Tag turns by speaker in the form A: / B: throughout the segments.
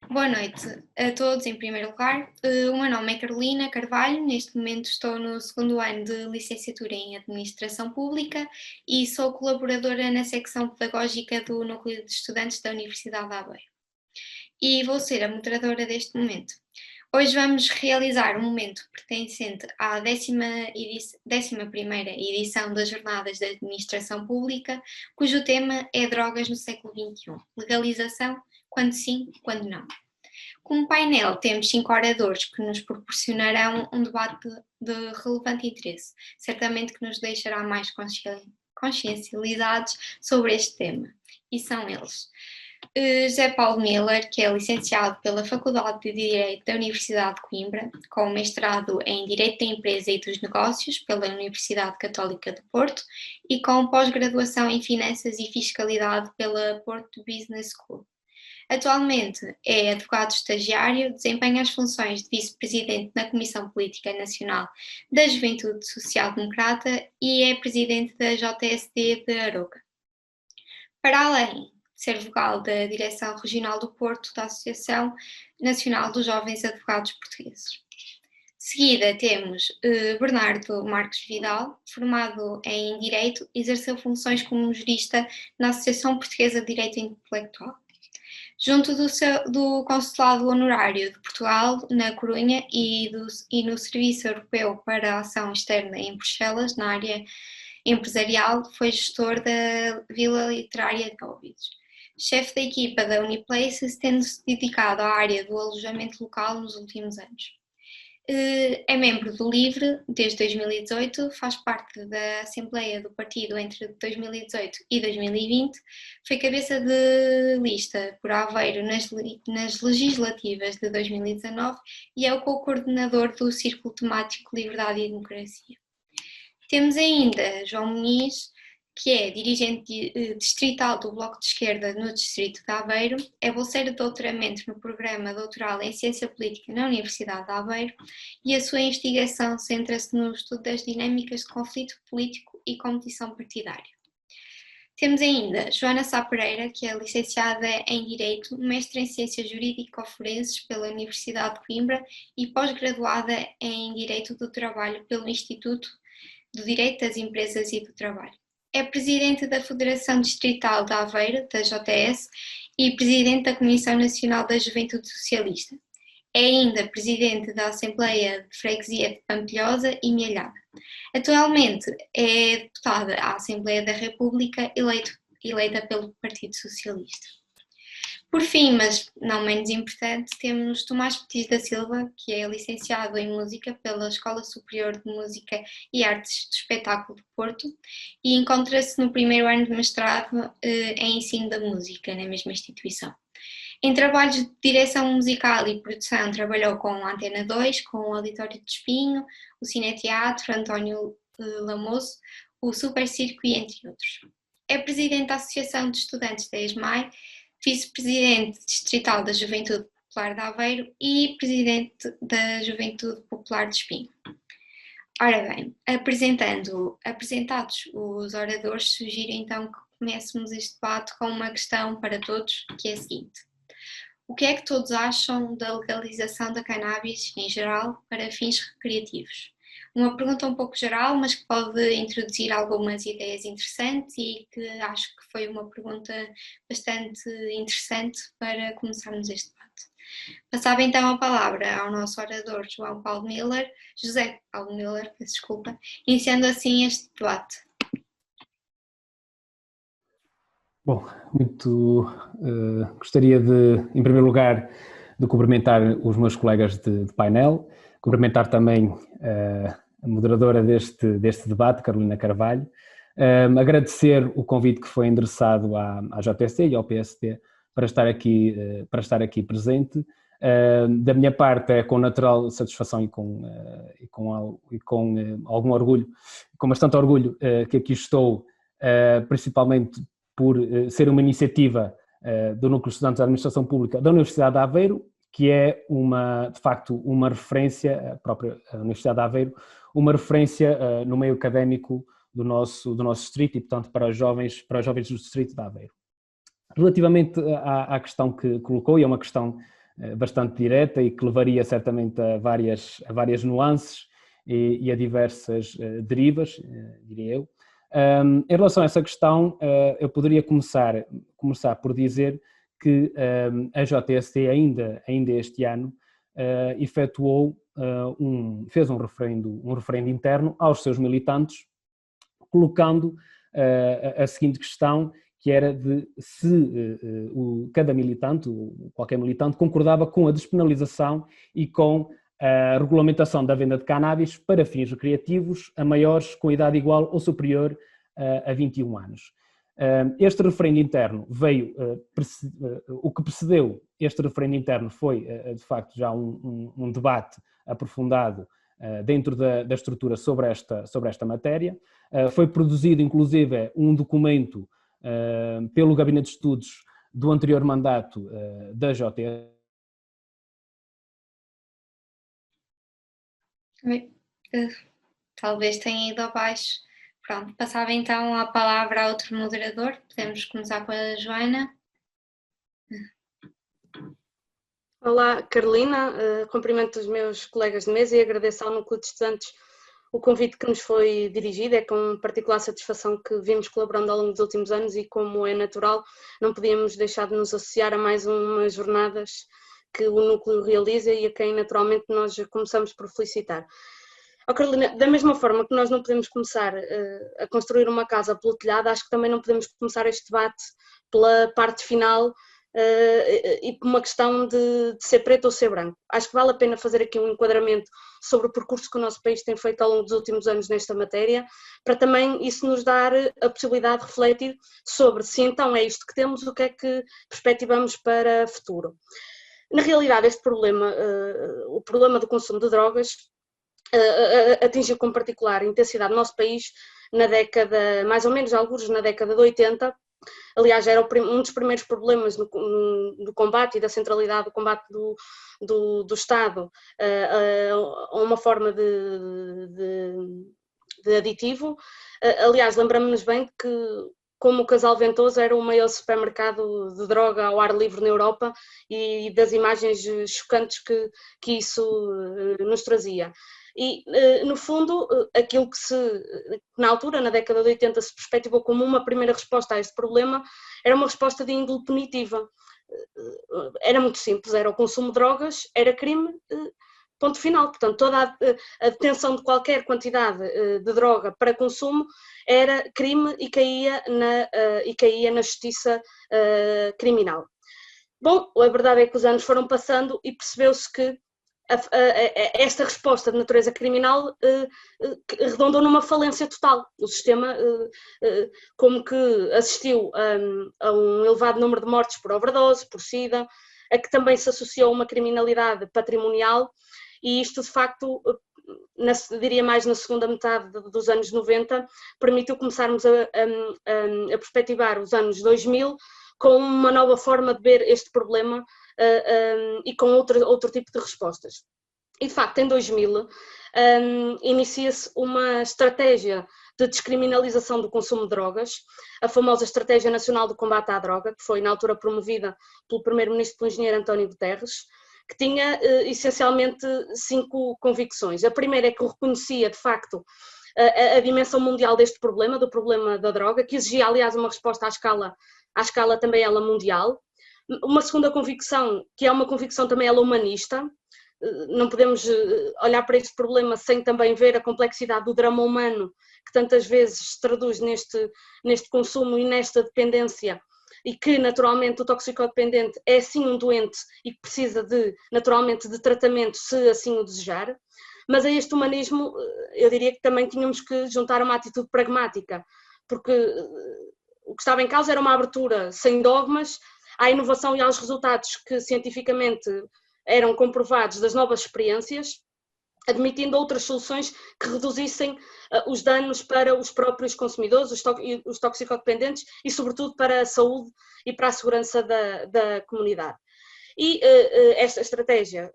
A: Boa noite a todos, em primeiro lugar. O meu nome é Carolina Carvalho, neste momento estou no segundo ano de licenciatura em Administração Pública e sou colaboradora na secção pedagógica do Núcleo de Estudantes da Universidade de Aveiro. E vou ser a moderadora deste momento. Hoje vamos realizar um momento pertencente à 11ª edição das Jornadas de Administração Pública, cujo tema é Drogas no século XXI, legalização, quando sim, quando não. Como painel, temos 5 oradores que nos proporcionarão um debate de relevante interesse, certamente que nos deixará mais consciencializados sobre este tema. E são eles: José Paulo Miller, que é licenciado pela Faculdade de Direito da Universidade de Coimbra, com mestrado em Direito da Empresa e dos Negócios pela Universidade Católica de Porto e com pós-graduação em Finanças e Fiscalidade pela Porto Business School. Atualmente é advogado estagiário, desempenha as funções de vice-presidente na Comissão Política Nacional da Juventude Social Democrata e é presidente da JSD de Aroca. Para além de ser vogal da Direção Regional do Porto da Associação Nacional dos Jovens Advogados Portugueses. De seguida temos Bernardo Marques Vidal, formado em Direito, exerceu funções como jurista na Associação Portuguesa de Direito Intelectual. Junto do Consulado Honorário de Portugal, na Corunha, e no Serviço Europeu para a Ação Externa em Bruxelas, na área empresarial, foi gestor da Vila Literária de Óbidos. Chefe da equipa da Uniplaces, tendo-se dedicado à área do alojamento local nos últimos anos. É membro do LIVRE desde 2018, faz parte da Assembleia do Partido entre 2018 e 2020, foi cabeça de lista por Aveiro nas legislativas de 2019 e é o co-coordenador do Círculo Temático Liberdade e Democracia. Temos ainda João Muniz, que é dirigente distrital do Bloco de Esquerda no Distrito de Aveiro, é bolseiro de doutoramento no programa doutoral em Ciência Política na Universidade de Aveiro e a sua investigação centra-se no estudo das dinâmicas de conflito político e competição partidária. Temos ainda Joana Sá Pereira, que é licenciada em Direito, mestre em Ciências Jurídico-Forenses pela Universidade de Coimbra e pós-graduada em Direito do Trabalho pelo Instituto do Direito das Empresas e do Trabalho. É presidente da Federação Distrital de Aveiro, da JS, e presidente da Comissão Nacional da Juventude Socialista. É ainda presidente da Assembleia de Freguesia de Pampilhosa e Mielhada. Atualmente é deputada à Assembleia da República, eleita pelo Partido Socialista. Por fim, mas não menos importante, temos Tomás Petis da Silva, que é licenciado em Música pela Escola Superior de Música e Artes do Espetáculo de Porto e encontra-se no primeiro ano de mestrado em Ensino da Música na mesma instituição. Em trabalhos de direção musical e produção trabalhou com a Antena 2, com o Auditório de Espinho, o Cineteatro, António Lamoso, o Super Circo e entre outros. É presidente da Associação de Estudantes da ESMAI, vice-presidente distrital da Juventude Popular de Aveiro e presidente da Juventude Popular de Espinho. Ora bem, apresentados os oradores, sugiro então que comecemos este debate com uma questão para todos, que é a seguinte: o que é que todos acham da legalização da cannabis em geral para fins recreativos? Uma pergunta um pouco geral, mas que pode introduzir algumas ideias interessantes e que acho que foi uma pergunta bastante interessante para começarmos este debate. Passava então a palavra ao nosso orador José Paulo Miller, desculpa, iniciando assim este debate.
B: Bom, gostaria de, em primeiro lugar, de cumprimentar os meus colegas de painel, cumprimentar também a moderadora deste debate, Carolina Carvalho, agradecer o convite que foi endereçado à JSD e ao PSD para estar aqui presente. Da minha parte é com natural satisfação e com algum orgulho, com bastante orgulho que aqui estou, principalmente por ser uma iniciativa do Núcleo de Estudantes da Administração Pública da Universidade de Aveiro, que é de facto uma referência, a própria Universidade de Aveiro, uma referência no meio académico do nosso distrito e, portanto, para os jovens do distrito de Aveiro. Relativamente à questão que colocou, e é uma questão bastante direta e que levaria certamente a várias nuances e a diversas derivas, diria eu. Em relação a essa questão, eu poderia começar por dizer que a JST ainda este ano fez um referendo interno aos seus militantes, colocando a seguinte questão, que era de se cada militante, qualquer militante, concordava com a despenalização e com a regulamentação da venda de cannabis para fins recreativos a maiores com idade igual ou superior a 21 anos. Este referendo interno o que precedeu este referendo interno foi, de facto, já um debate aprofundado dentro da estrutura sobre esta matéria. Foi produzido, inclusive, um documento pelo Gabinete de Estudos do anterior mandato da JTS.
A: Talvez tenha ido abaixo. Pronto, passava então a palavra a outro moderador. Podemos começar com a Joana.
C: Olá, Carolina. Cumprimento os meus colegas de mesa e agradeço ao Núcleo de Estudantes o convite que nos foi dirigido. É com particular satisfação que vimos colaborando ao longo dos últimos anos e, como é natural, não podíamos deixar de nos associar a mais umas jornadas que o Núcleo realiza e a quem naturalmente nós começamos por felicitar. Carolina, da mesma forma que nós não podemos começar a construir uma casa pelo telhado, acho que também não podemos começar este debate pela parte final e por uma questão de ser preto ou ser branco. Acho que vale a pena fazer aqui um enquadramento sobre o percurso que o nosso país tem feito ao longo dos últimos anos nesta matéria, para também isso nos dar a possibilidade de refletir sobre se então é isto que temos, o que é que perspectivamos para o futuro. Na realidade, este problema, o problema do consumo de drogas, atingiu com particular intensidade no nosso país na década, mais ou menos alguns na década de 80, aliás era um dos primeiros problemas do combate e da centralidade do combate do Estado a uma forma de aditivo. Aliás, lembramos-nos bem que como o Casal Ventoso era o maior supermercado de droga ao ar livre na Europa e das imagens chocantes que isso nos trazia. E, no fundo, aquilo que na altura, na década de 80, se perspectivou como uma primeira resposta a este problema, era uma resposta de índole punitiva. Era muito simples, era o consumo de drogas, era crime, ponto final. Portanto, toda a detenção de qualquer quantidade de droga para consumo era crime e caía na justiça criminal. Bom, a verdade é que os anos foram passando e percebeu-se que esta resposta de natureza criminal redondou numa falência total. O sistema como que assistiu a um elevado número de mortes por overdose, por sida, a que também se associou uma criminalidade patrimonial, e isto de facto, diria mais na segunda metade dos anos 90, permitiu começarmos a perspectivar os anos 2000 com uma nova forma de ver este problema e com outro tipo de respostas. E de facto, em 2000, inicia-se uma estratégia de descriminalização do consumo de drogas, a famosa Estratégia Nacional de Combate à Droga, que foi na altura promovida pelo primeiro-ministro, pelo engenheiro António Guterres, que tinha essencialmente 5 convicções. A primeira é que reconhecia, de facto, a dimensão mundial deste problema, do problema da droga, que exigia, aliás, uma resposta à escala também ela mundial. Uma segunda convicção, que é uma convicção também ela humanista, não podemos olhar para este problema sem também ver a complexidade do drama humano que tantas vezes se traduz neste consumo e nesta dependência, e que naturalmente o toxicodependente é sim um doente e que precisa naturalmente de tratamento se assim o desejar, mas a este humanismo eu diria que também tínhamos que juntar uma atitude pragmática, porque o que estava em causa era uma abertura sem dogmas à inovação e aos resultados que cientificamente eram comprovados das novas experiências, admitindo outras soluções que reduzissem os danos para os próprios consumidores, os toxicodependentes e sobretudo para a saúde e para a segurança da comunidade. E esta estratégia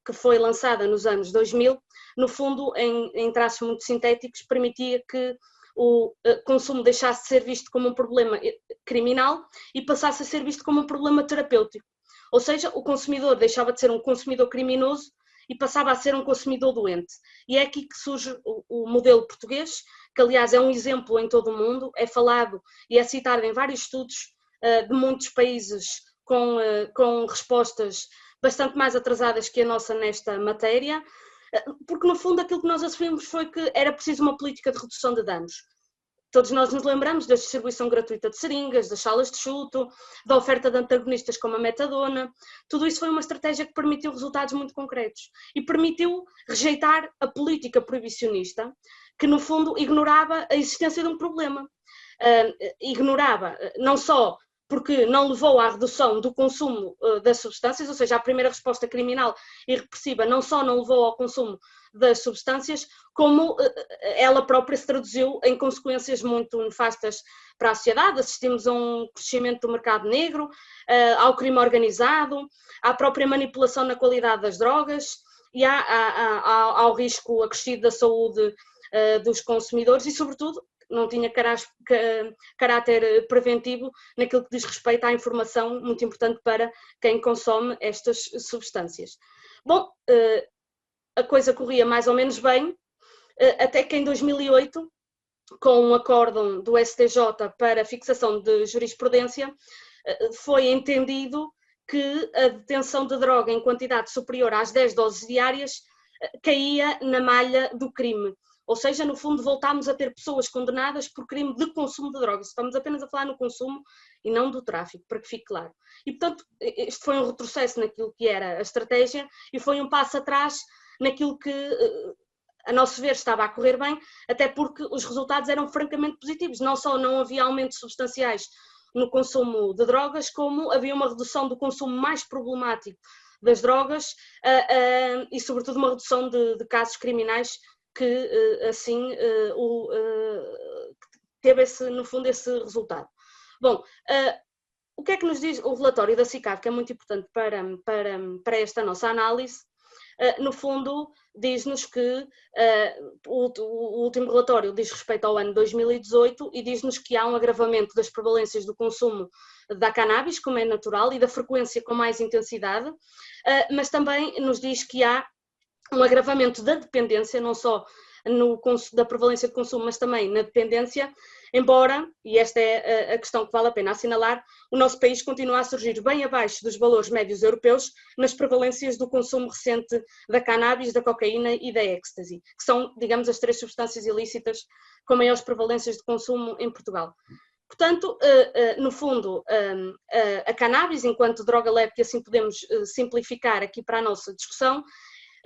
C: que foi lançada nos anos 2000, no fundo, em traços muito sintéticos, permitia que o consumo deixasse de ser visto como um problema criminal e passasse a ser visto como um problema terapêutico. Ou seja, o consumidor deixava de ser um consumidor criminoso e passava a ser um consumidor doente. E é aqui que surge o modelo português, que aliás é um exemplo em todo o mundo, é falado e é citado em vários estudos de muitos países com respostas bastante mais atrasadas que a nossa nesta matéria, porque no fundo aquilo que nós assumimos foi que era preciso uma política de redução de danos. Todos nós nos lembramos da distribuição gratuita de seringas, das salas de chuto, da oferta de antagonistas como a metadona. Tudo isso foi uma estratégia que permitiu resultados muito concretos e permitiu rejeitar a política proibicionista, que no fundo ignorava a existência de um problema. Ignorava não só porque não levou à redução do consumo das substâncias, ou seja, a primeira resposta criminal e repressiva não só não levou ao consumo das substâncias, como ela própria se traduziu em consequências muito nefastas para a sociedade. Assistimos a um crescimento do mercado negro, ao crime organizado, à própria manipulação na qualidade das drogas e ao risco acrescido da saúde dos consumidores e, sobretudo, não tinha caráter preventivo naquilo que diz respeito à informação muito importante para quem consome estas substâncias. Bom, a coisa corria mais ou menos bem, até que em 2008, com um acórdão do STJ para fixação de jurisprudência, foi entendido que a detenção de droga em quantidade superior às 10 doses diárias caía na malha do crime. Ou seja, no fundo voltámos a ter pessoas condenadas por crime de consumo de drogas. Estamos apenas a falar no consumo e não do tráfico, para que fique claro. E, portanto, este foi um retrocesso naquilo que era a estratégia e foi um passo atrás naquilo que, a nosso ver, estava a correr bem, até porque os resultados eram francamente positivos. Não só não havia aumentos substanciais no consumo de drogas, como havia uma redução do consumo mais problemático das drogas e, sobretudo, uma redução de casos criminais que assim teve no fundo esse resultado. Bom, o que é que nos diz o relatório da CICAD, que é muito importante para esta nossa análise? No fundo, diz-nos que o último relatório diz respeito ao ano 2018 e diz-nos que há um agravamento das prevalências do consumo da cannabis, como é natural, e da frequência com mais intensidade, mas também nos diz que há um agravamento da dependência, não só da prevalência de consumo, mas também na dependência, embora, e esta é a questão que vale a pena assinalar, o nosso país continua a surgir bem abaixo dos valores médios europeus nas prevalências do consumo recente da cannabis, da cocaína e da ecstasy, que são, digamos, as 3 substâncias ilícitas com maiores prevalências de consumo em Portugal. Portanto, no fundo, a cannabis, enquanto droga leve, que assim podemos simplificar aqui para a nossa discussão,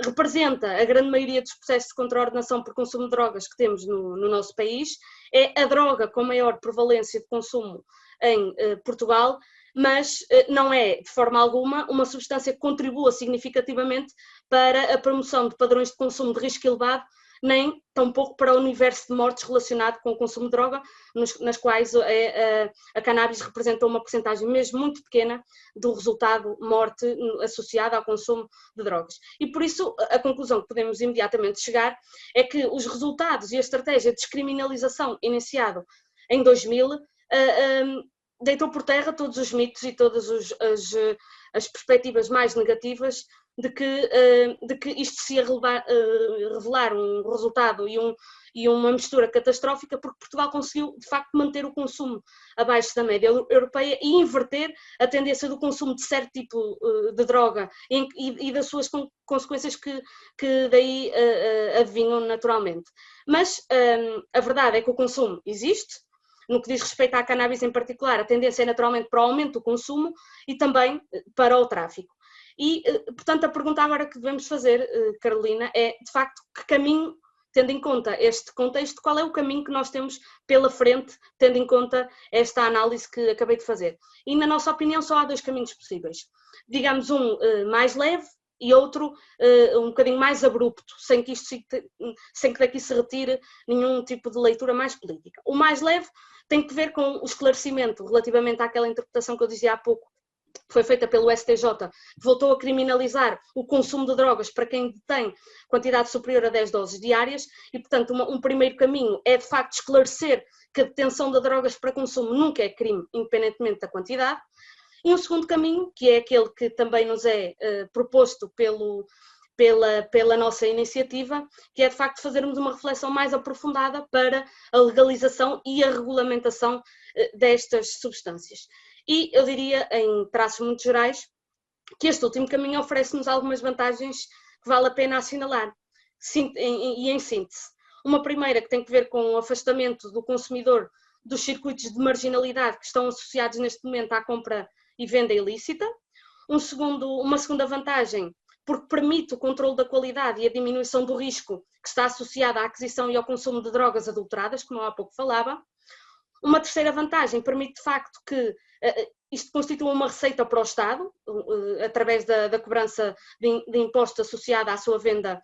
C: representa a grande maioria dos processos de contraordenação por consumo de drogas que temos no nosso país, é a droga com maior prevalência de consumo em Portugal, mas não é, de forma alguma, uma substância que contribua significativamente para a promoção de padrões de consumo de risco elevado, nem tampouco para o universo de mortes relacionado com o consumo de droga, nas quais a cannabis representa uma porcentagem mesmo muito pequena do resultado morte associada ao consumo de drogas. E por isso a conclusão que podemos imediatamente chegar é que os resultados e a estratégia de descriminalização iniciado em 2000 deitou por terra todos os mitos e todas as perspectivas mais negativas de que isto se ia revelar um resultado e uma mistura catastrófica, porque Portugal conseguiu, de facto, manter o consumo abaixo da média europeia e inverter a tendência do consumo de certo tipo de droga e das suas consequências que daí adivinham naturalmente. Mas a verdade é que o consumo existe. No que diz respeito à cannabis em particular, a tendência é naturalmente para o aumento do consumo e também para o tráfico. E, portanto, a pergunta agora que devemos fazer, Carolina, é, de facto, que caminho, tendo em conta este contexto, qual é o caminho que nós temos pela frente, tendo em conta esta análise que acabei de fazer? E, na nossa opinião, só há 2 caminhos possíveis. Digamos, um mais leve e outro um bocadinho mais abrupto, sem que daqui se retire nenhum tipo de leitura mais política. O mais leve tem que ver com o esclarecimento relativamente àquela interpretação que eu dizia há pouco, que foi feita pelo STJ, que voltou a criminalizar o consumo de drogas para quem detém quantidade superior a 10 doses diárias e, portanto, um primeiro caminho é, de facto, esclarecer que a detenção de drogas para consumo nunca é crime, independentemente da quantidade. E um segundo caminho, que é aquele que também nos é proposto pela nossa iniciativa, que é de facto fazermos uma reflexão mais aprofundada para a legalização e a regulamentação destas substâncias. E eu diria, em traços muito gerais, que este último caminho oferece-nos algumas vantagens que vale a pena assinalar, e em síntese. Uma primeira que tem que ver com o afastamento do consumidor dos circuitos de marginalidade que estão associados neste momento à compra e venda ilícita. Uma segunda vantagem, porque permite o controle da qualidade e a diminuição do risco que está associado à aquisição e ao consumo de drogas adulteradas, como eu há pouco falava. Uma terceira vantagem, permite de facto que isto constitua uma receita para o Estado, através da cobrança de impostos associada à sua venda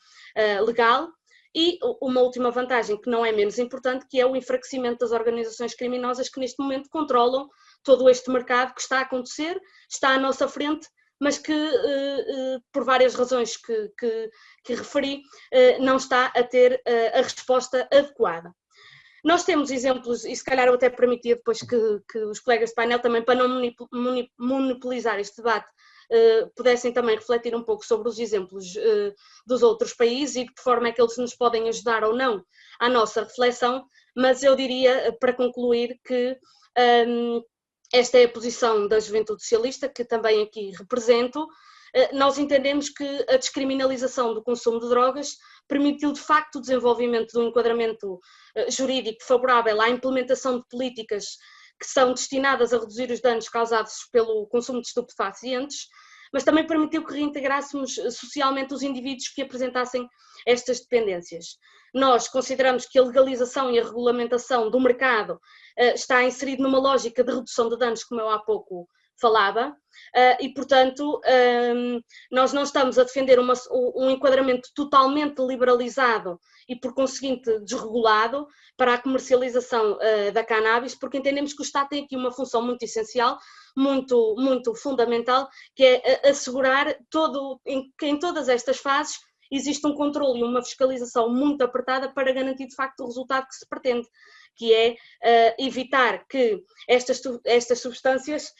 C: legal. E uma última vantagem, que não é menos importante, que é o enfraquecimento das organizações criminosas que neste momento controlam todo este mercado que está a acontecer, está à nossa frente, mas que, por várias razões que referi, não está a ter a resposta adequada. Nós temos exemplos, e se calhar eu até permitia depois que os colegas de painel também, para não monopolizar este debate, pudessem também refletir um pouco sobre os exemplos dos outros países e de que forma é que eles nos podem ajudar ou não à nossa reflexão, mas eu diria, para concluir, que esta é a posição da Juventude Socialista, que também aqui represento. Nós entendemos que a descriminalização do consumo de drogas permitiu de facto o desenvolvimento de um enquadramento jurídico favorável à implementação de políticas que são destinadas a reduzir os danos causados pelo consumo de estupefacientes, mas também permitiu que reintegrássemos socialmente os indivíduos que apresentassem estas dependências. Nós consideramos que a legalização e a regulamentação do mercado está inserido numa lógica de redução de danos, como eu há pouco falava, e portanto nós não estamos a defender um enquadramento totalmente liberalizado e por conseguinte desregulado para a comercialização da cannabis, porque entendemos que o Estado tem aqui uma função muito essencial, muito fundamental, que é assegurar que em todas estas fases existe um controle e uma fiscalização muito apertada para garantir de facto o resultado que se pretende, que é evitar que estas substâncias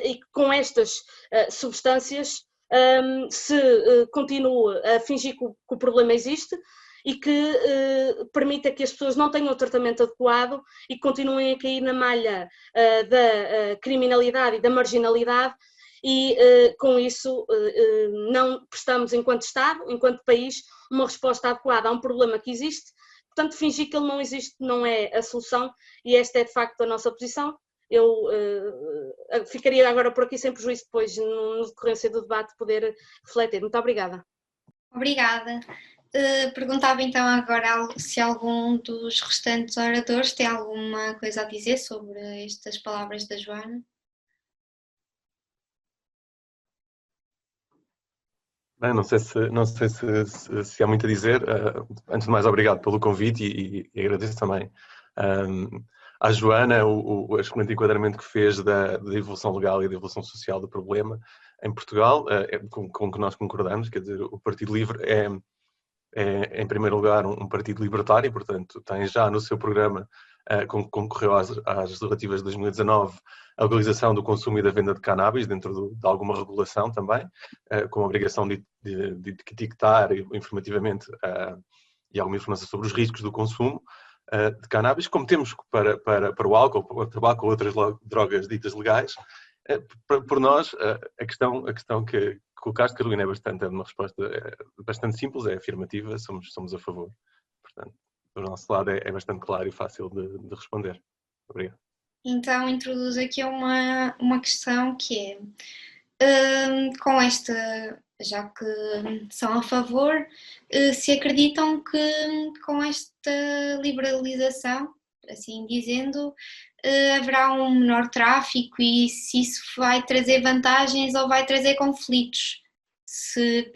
C: e com estas substâncias se continue a fingir que o problema existe e que permita que as pessoas não tenham o tratamento adequado e continuem a cair na malha da criminalidade e da marginalidade e com isso não prestamos enquanto Estado, enquanto país, uma resposta adequada a um problema que existe. Portanto, fingir que ele não existe não é a solução e esta é de facto a nossa posição. Eu ficaria agora por aqui sem prejuízo depois, no decorrência do debate, poder refletir. Muito obrigada.
A: Obrigada. Perguntava então agora se algum dos restantes oradores tem alguma coisa a dizer sobre estas palavras da Joana.
D: Bem, não sei se há muito a dizer. Antes de mais, obrigado pelo convite e agradeço também à Joana o excelente enquadramento que fez da evolução legal e da evolução social do problema em Portugal, com que nós concordamos. Quer dizer, o Partido Livre é em primeiro lugar, um partido libertário, portanto, tem já no seu programa, concorreu às legislativas de 2019, a legalização do consumo e da venda de cannabis, dentro de alguma regulação também, com a obrigação de etiquetar informativamente e alguma informação sobre os riscos do consumo de cannabis, como temos para o álcool, para o tabaco ou outras drogas ditas legais. Por nós, a questão que colocaste, Carolina, é uma resposta bastante simples, é afirmativa, somos a favor. Portanto, do nosso lado é bastante claro e fácil de responder. Obrigado.
A: Então, introduzo aqui uma questão que com esta, já que são a favor, se acreditam que com esta liberalização, assim dizendo, haverá um menor tráfico e se isso vai trazer vantagens ou vai trazer conflitos, se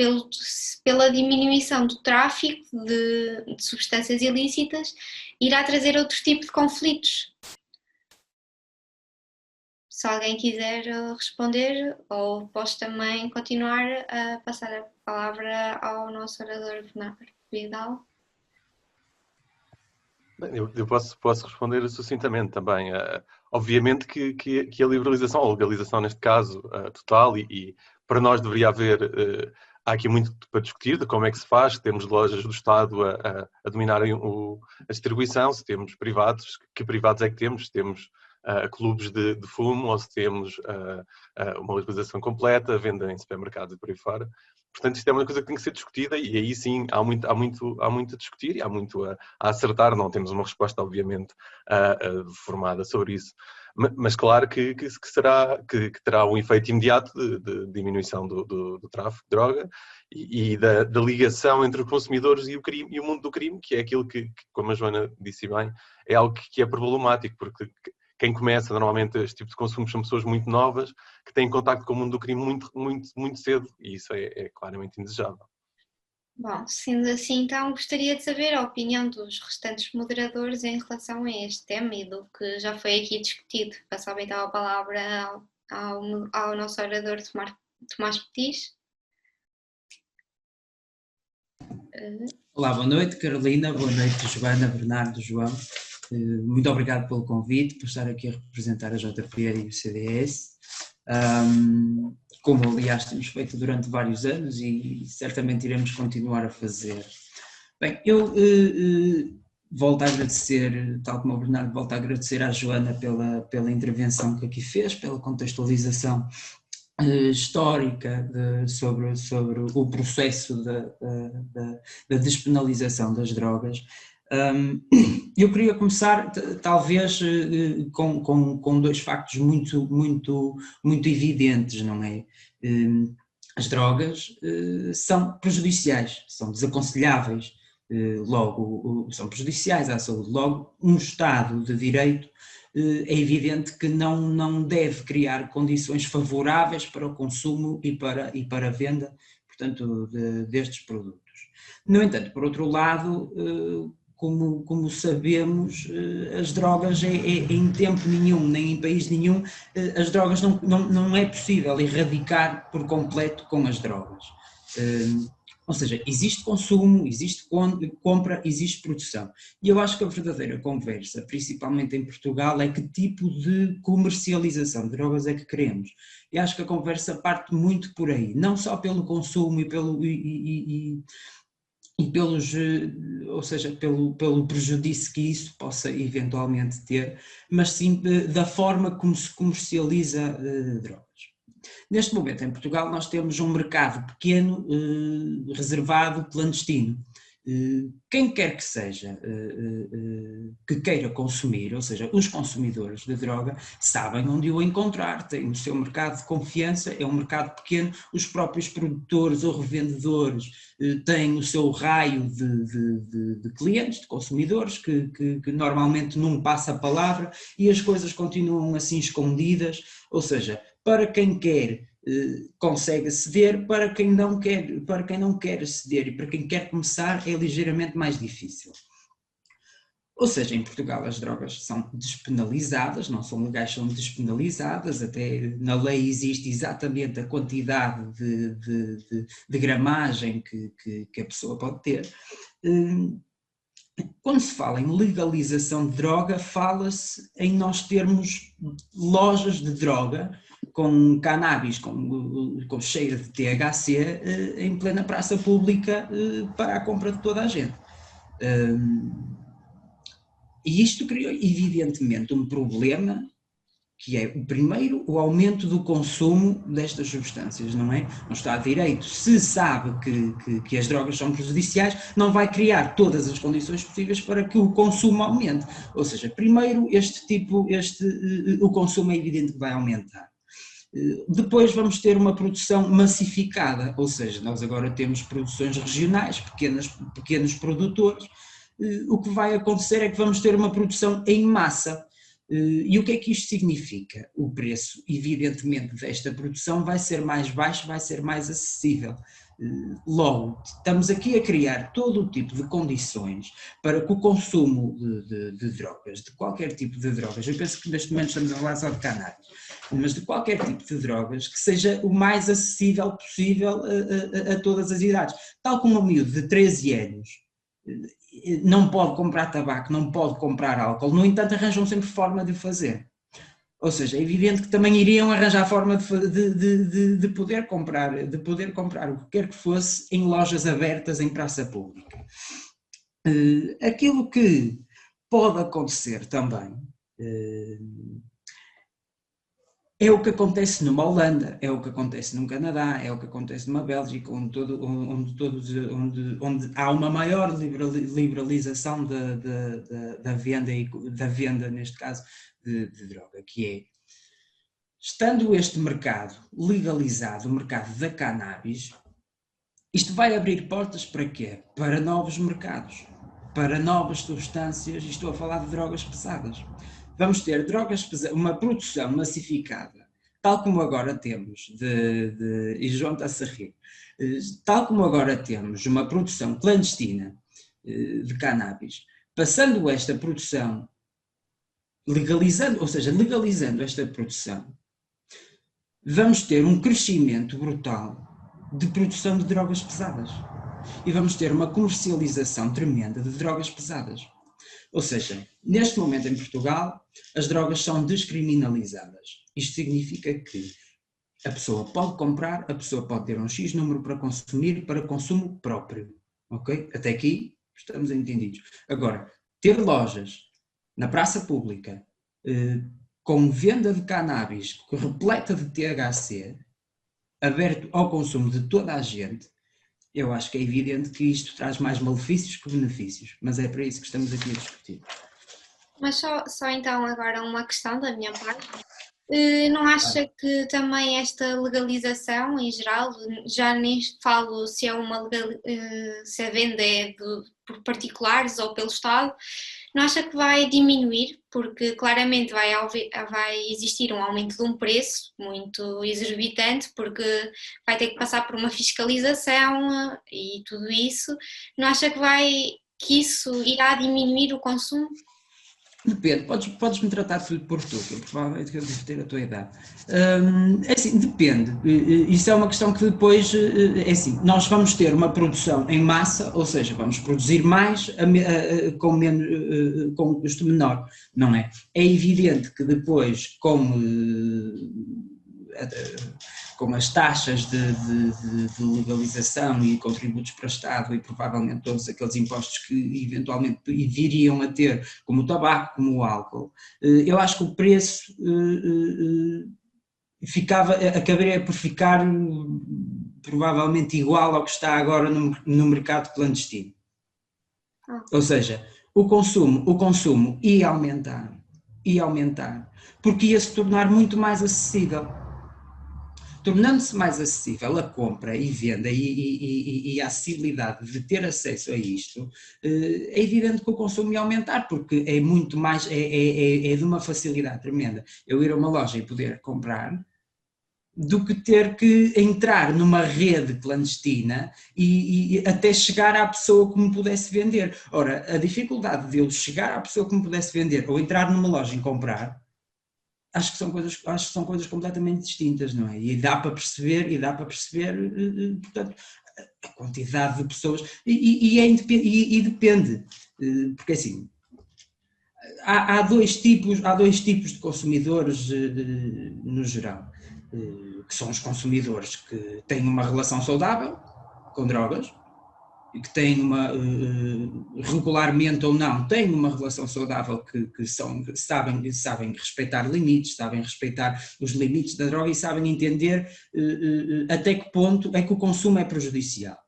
A: pela diminuição do tráfico de substâncias ilícitas irá trazer outro tipo de conflitos. Se alguém quiser responder, ou posso também continuar a passar a palavra ao nosso orador Vidal.
D: Eu posso responder sucintamente também. Obviamente que a liberalização, ou a legalização neste caso, total, e para nós deveria haver, há aqui muito para discutir de como é que se faz, se temos lojas do Estado a dominarem a distribuição, se temos privados, que privados é que temos, se temos clubes de fumo, ou se temos uma legalização completa, venda em supermercados e por aí fora. Portanto, isto é uma coisa que tem que ser discutida e aí sim há muito a discutir e há muito a acertar. Não temos uma resposta, obviamente, formada sobre isso. Mas claro que terá um efeito imediato de diminuição do tráfico de droga e da ligação entre os consumidores e o crime, e o mundo do crime, que é aquilo que, como a Joana disse bem, é algo que é problemático, porque quem começa normalmente este tipo de consumos são pessoas muito novas que têm contacto com o mundo do crime muito cedo e isso é claramente indesejável.
A: Bom, sendo assim, então gostaria de saber a opinião dos restantes moderadores em relação a este tema e do que já foi aqui discutido. Passava então a palavra ao nosso orador Tomás Petis.
E: Olá, boa noite Carolina, boa noite Joana, Bernardo, João. Muito obrigado pelo convite, por estar aqui a representar a JP e o CDS. Como aliás temos feito durante vários anos e certamente iremos continuar a fazer. Bem, eu volto a agradecer, tal como o Bernardo, volto a agradecer à Joana pela intervenção que aqui fez, pela contextualização histórica sobre o processo da despenalização das drogas. Eu queria começar talvez com dois factos muito evidentes, não é? As drogas são prejudiciais, são desaconselháveis, logo são prejudiciais à saúde, logo um Estado de Direito é evidente que não deve criar condições favoráveis para o consumo e para a venda, portanto, destes produtos. No entanto, por outro lado, como sabemos, as drogas em tempo nenhum, nem em país nenhum, as drogas não é possível erradicar por completo com as drogas. Ou seja, existe consumo, existe compra, existe produção. E eu acho que a verdadeira conversa, principalmente em Portugal, é que tipo de comercialização de drogas é que queremos. E acho que a conversa parte muito por aí, não só pelo consumo ou seja, pelo prejuízo que isso possa eventualmente ter, mas sim da forma como se comercializa drogas. Neste momento, em Portugal, nós temos um mercado pequeno, reservado, clandestino. Quem quer que seja que queira consumir, ou seja, os consumidores de droga, sabem onde o encontrar, têm o seu mercado de confiança, é um mercado pequeno, os próprios produtores ou revendedores têm o seu raio de clientes, de consumidores, que normalmente não passa a palavra e as coisas continuam assim escondidas, ou seja, para quem quer consegue aceder, para quem não quer aceder e para quem quer começar é ligeiramente mais difícil. Ou seja, em Portugal as drogas são despenalizadas, não são legais, são despenalizadas, até na lei existe exatamente a quantidade de gramagem que a pessoa pode ter. Quando se fala em legalização de droga, fala-se em nós termos lojas de droga com cannabis, com cheiro de THC em plena praça pública para a compra de toda a gente. E isto criou evidentemente um problema, que é o primeiro, o aumento do consumo destas substâncias, não é? No Estado de Direito, se sabe que as drogas são prejudiciais, não vai criar todas as condições possíveis para que o consumo aumente. Ou seja, primeiro o consumo é evidente que vai aumentar. Depois vamos ter uma produção massificada, ou seja, nós agora temos produções regionais, pequenos produtores, o que vai acontecer é que vamos ter uma produção em massa. E o que é que isto significa? O preço, evidentemente, desta produção vai ser mais baixo, vai ser mais acessível. Logo, estamos aqui a criar todo o tipo de condições para que o consumo de drogas, de qualquer tipo de drogas, eu penso que neste momento estamos a falar só de cannabis, mas de qualquer tipo de drogas, que seja o mais acessível possível a todas as idades. Tal como um miúdo de 13 anos, não pode comprar tabaco, não pode comprar álcool, no entanto arranjam sempre forma de o fazer. Ou seja, é evidente que também iriam arranjar forma de poder comprar o que quer que fosse em lojas abertas em praça pública. Aquilo que pode acontecer também é o que acontece numa Holanda, é o que acontece num Canadá, é o que acontece numa Bélgica, onde há uma maior liberalização da venda, neste caso, de droga, que é, estando este mercado legalizado, o mercado da cannabis, isto vai abrir portas para quê? Para novos mercados, para novas substâncias, e estou a falar de drogas pesadas. Vamos ter drogas pesadas, uma produção massificada, tal como agora temos, e João está-se a rir, tal como agora temos uma produção clandestina de cannabis, passando esta produção, legalizando esta produção, vamos ter um crescimento brutal de produção de drogas pesadas. E vamos ter uma comercialização tremenda de drogas pesadas. Ou seja, neste momento em Portugal, as drogas são descriminalizadas. Isto significa que a pessoa pode comprar, a pessoa pode ter um X número para consumir, para consumo próprio. Ok? Até aqui estamos entendidos. Agora, ter lojas na praça pública com venda de cannabis repleta de THC, aberto ao consumo de toda a gente, eu acho que é evidente que isto traz mais malefícios que benefícios, mas é para isso que estamos aqui a discutir.
A: Mas só então agora uma questão da minha parte. Não acha que também esta legalização em geral, já nem falo se é se a venda é por particulares ou pelo Estado, não acha que vai diminuir? Porque claramente vai existir um aumento de um preço muito exorbitante, porque vai ter que passar por uma fiscalização e tudo isso. Não acha que isso irá diminuir o consumo?
E: Depende, podes-me tratar por tu, que provavelmente eu devo ter a tua idade. É assim, depende. Isso é uma questão que depois, é assim, nós vamos ter uma produção em massa, ou seja, vamos produzir mais com um custo menor, não é? É evidente que depois, com as taxas de legalização e contributos para o Estado e provavelmente todos aqueles impostos que eventualmente viriam a ter, como o tabaco, como o álcool, eu acho que o preço acabaria por ficar provavelmente igual ao que está agora no mercado clandestino. Ou seja, o consumo ia aumentar, porque ia se tornar muito mais acessível. Tornando-se mais acessível a compra e venda e a acessibilidade de ter acesso a isto, é evidente que o consumo ia aumentar, porque é muito mais, é de uma facilidade tremenda eu ir a uma loja e poder comprar, do que ter que entrar numa rede clandestina e até chegar à pessoa que me pudesse vender. Ora, a dificuldade de eu chegar à pessoa que me pudesse vender ou entrar numa loja e comprar, acho que são coisas completamente distintas, não é? E dá para perceber, portanto, a quantidade de pessoas, e depende, porque assim, há dois tipos de consumidores no geral, que são os consumidores que têm uma relação saudável com drogas, e que têm regularmente ou não, têm uma relação saudável, que sabem respeitar limites, sabem respeitar os limites da droga e sabem entender até que ponto é que o consumo é prejudicial.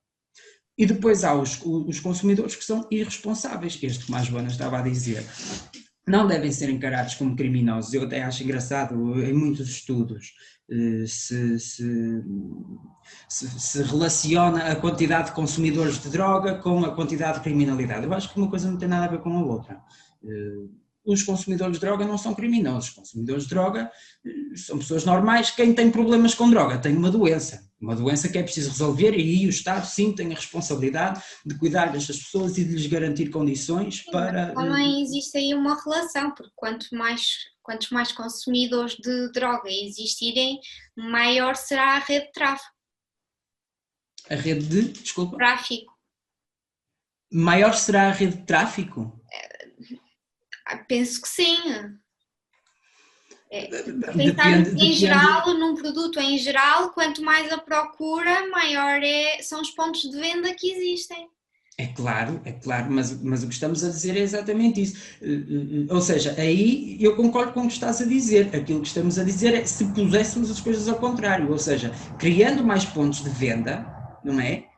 E: E depois há os consumidores que são irresponsáveis, este que a Joana estava a dizer. Não devem ser encarados como criminosos. Eu até acho engraçado, em muitos estudos, se relaciona a quantidade de consumidores de droga com a quantidade de criminalidade. Eu acho que uma coisa não tem nada a ver com a outra. Os consumidores de droga não são criminosos. Os consumidores de droga são pessoas normais. Quem tem problemas com droga tem uma doença que é preciso resolver, e aí o Estado sim tem a responsabilidade de cuidar destas pessoas e de lhes garantir condições para...
A: Também existe aí uma relação, porque quantos mais consumidores de droga existirem, maior será a rede de tráfico.
E: A rede de, desculpa?
A: Tráfico.
E: Maior será a rede de tráfico?
A: Penso que sim. Pensarmos em geral, num produto em geral, quanto mais a procura, maior são os pontos de venda que existem.
E: É claro, mas o que estamos a dizer é exatamente isso. Ou seja, aí eu concordo com o que estás a dizer. Aquilo que estamos a dizer é se puséssemos as coisas ao contrário, ou seja, criando mais pontos de venda, não é?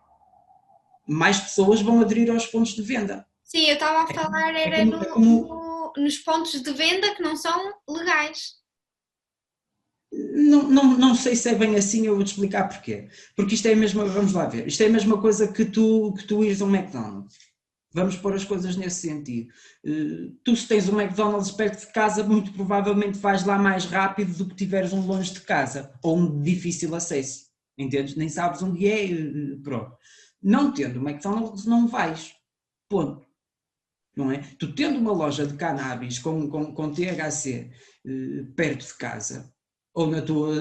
E: Mais pessoas vão aderir aos pontos de venda.
A: Sim, eu estava a falar nos pontos de venda que não são legais.
E: Não sei se é bem assim, eu vou-te explicar porquê. Porque isto é a mesma, vamos lá ver, isto é a mesma coisa que tu ires a um McDonald's. Vamos pôr as coisas nesse sentido. Tu, se tens um McDonald's perto de casa, muito provavelmente vais lá mais rápido do que tiveres um longe de casa, ou um de difícil acesso. Entendes? Nem sabes onde é, pronto. Não tendo um McDonald's, não vais. Ponto. Não é? Tu tendo uma loja de cannabis com THC perto de casa, ou na tua,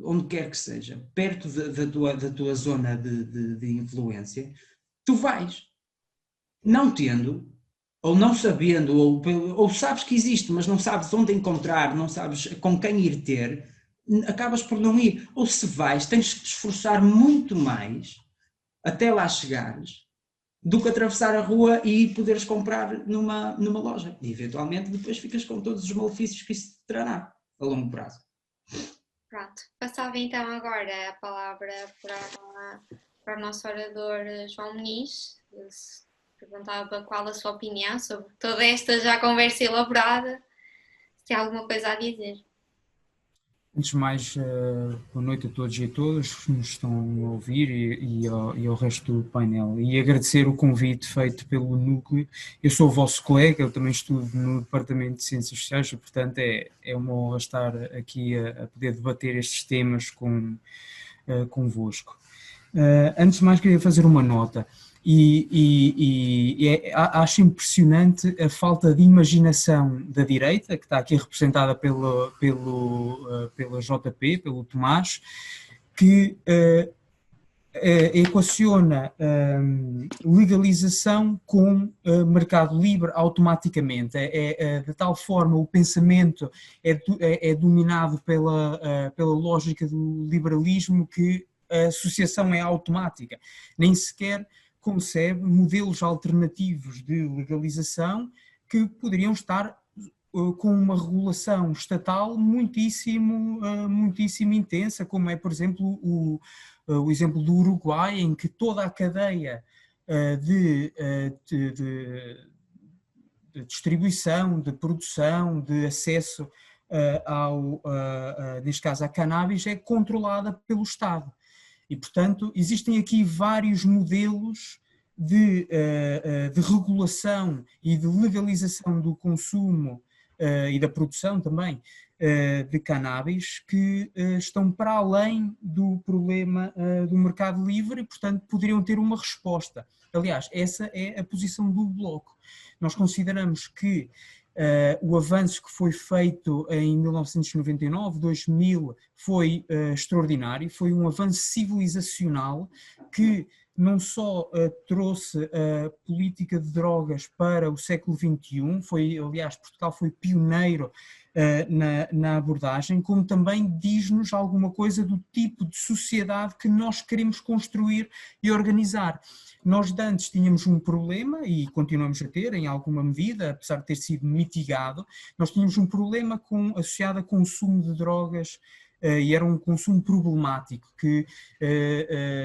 E: onde quer que seja, perto da tua zona de influência, tu vais. Não tendo, ou não sabendo, ou sabes que existe, mas não sabes onde encontrar, não sabes com quem ir ter, acabas por não ir. Ou se vais, tens que te esforçar muito mais até lá chegares, do que atravessar a rua e poderes comprar numa loja. E eventualmente depois ficas com todos os malefícios que isso te trará a longo prazo.
A: Pronto, passava então agora a palavra para o nosso orador João Muniz. Perguntava qual a sua opinião sobre toda esta já conversa elaborada, se tem alguma coisa a dizer.
F: Antes de mais, boa noite a todos e a todas que nos estão a ouvir e ao resto do painel. E agradecer o convite feito pelo Núcleo. Eu sou o vosso colega, eu também estudo no Departamento de Ciências Sociais e, portanto, é uma honra estar aqui a poder debater estes temas convosco. Antes de mais, queria fazer uma nota. Acho impressionante a falta de imaginação da direita, que está aqui representada pela JP, pelo Tomás, que equaciona legalização com mercado livre automaticamente. De tal forma o pensamento é dominado pela lógica do liberalismo que a associação é automática. Nem sequer concebe modelos alternativos de legalização que poderiam estar com uma regulação estatal muitíssimo intensa, como é, por exemplo, o exemplo do Uruguai, em que toda a cadeia de distribuição, de produção, de acesso neste caso, à cannabis, é controlada pelo Estado. E, portanto, existem aqui vários modelos de regulação e de legalização do consumo e da produção também de cannabis que estão para além do problema do mercado livre e, portanto, poderiam ter uma resposta. Aliás, essa é a posição do Bloco. Nós consideramos que o avanço que foi feito em 1999, 2000, foi extraordinário, foi um avanço civilizacional que não só trouxe a política de drogas para o século XXI, aliás, Portugal foi pioneiro na abordagem, como também diz-nos alguma coisa do tipo de sociedade que nós queremos construir e organizar. Nós de antes tínhamos um problema, e continuamos a ter em alguma medida, apesar de ter sido mitigado, nós tínhamos um problema associado a consumo de drogas, e era um consumo problemático, que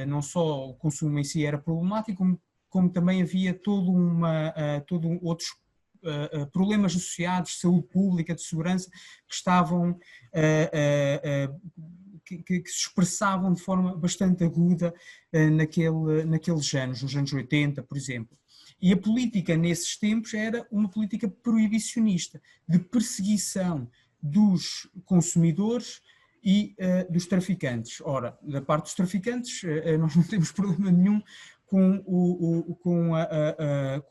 F: não só o consumo em si era problemático, como também havia todos outros problemas associados de saúde pública, de segurança, que estavam que se expressavam de forma bastante aguda naqueles anos, nos anos 80, por exemplo. E a política nesses tempos era uma política proibicionista, de perseguição dos consumidores e dos traficantes. Ora, da parte dos traficantes, nós não temos problema nenhum com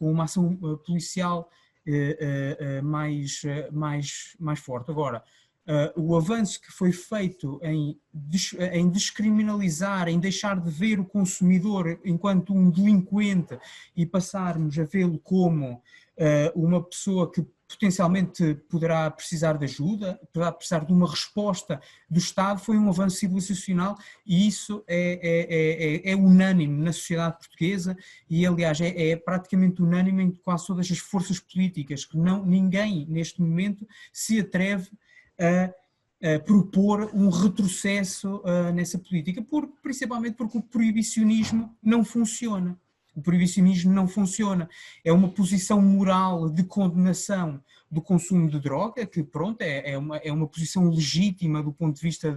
F: uma ação policial mais forte. Agora, o avanço que foi feito em descriminalizar, em deixar de ver o consumidor enquanto um delinquente e passarmos a vê-lo como uma pessoa que potencialmente poderá precisar de ajuda, poderá precisar de uma resposta do Estado, foi um avanço civilizacional e isso é unânime na sociedade portuguesa e, aliás, é praticamente unânime em quase todas as forças políticas, que ninguém neste momento se atreve a propor um retrocesso nessa política, principalmente porque o proibicionismo não funciona. O proibicionismo não funciona. É uma posição moral de condenação do consumo de droga, que pronto, é uma posição legítima do ponto de vista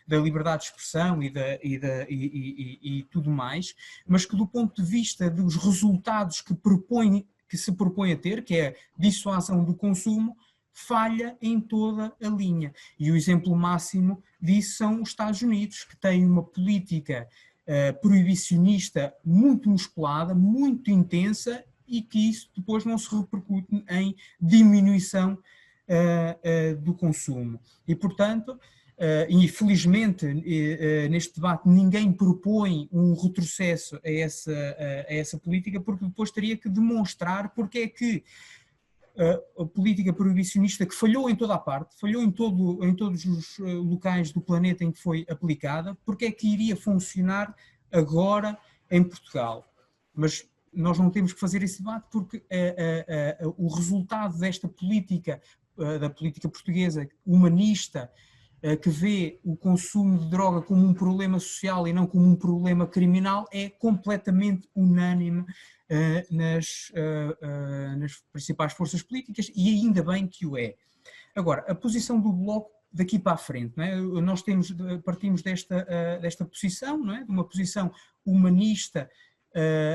F: da liberdade de expressão e tudo mais, mas que do ponto de vista dos resultados que se propõe a ter, que é a dissuasão do consumo, falha em toda a linha. E o exemplo máximo disso são os Estados Unidos, que têm uma política proibicionista muito musculada, muito intensa e que isso depois não se repercute em diminuição do consumo. E, portanto, infelizmente, neste debate ninguém propõe um retrocesso a essa política, porque depois teria que demonstrar porque é que a política proibicionista, que falhou em toda a parte, falhou em todos os locais do planeta em que foi aplicada, porque é que iria funcionar agora em Portugal? Mas nós não temos que fazer esse debate porque o resultado desta política, da política portuguesa humanista, que vê o consumo de droga como um problema social e não como um problema criminal, é completamente unânime nas principais forças políticas e ainda bem que o é. Agora, a posição do Bloco daqui para a frente, não é? Nós partimos desta posição, não é? De uma posição humanista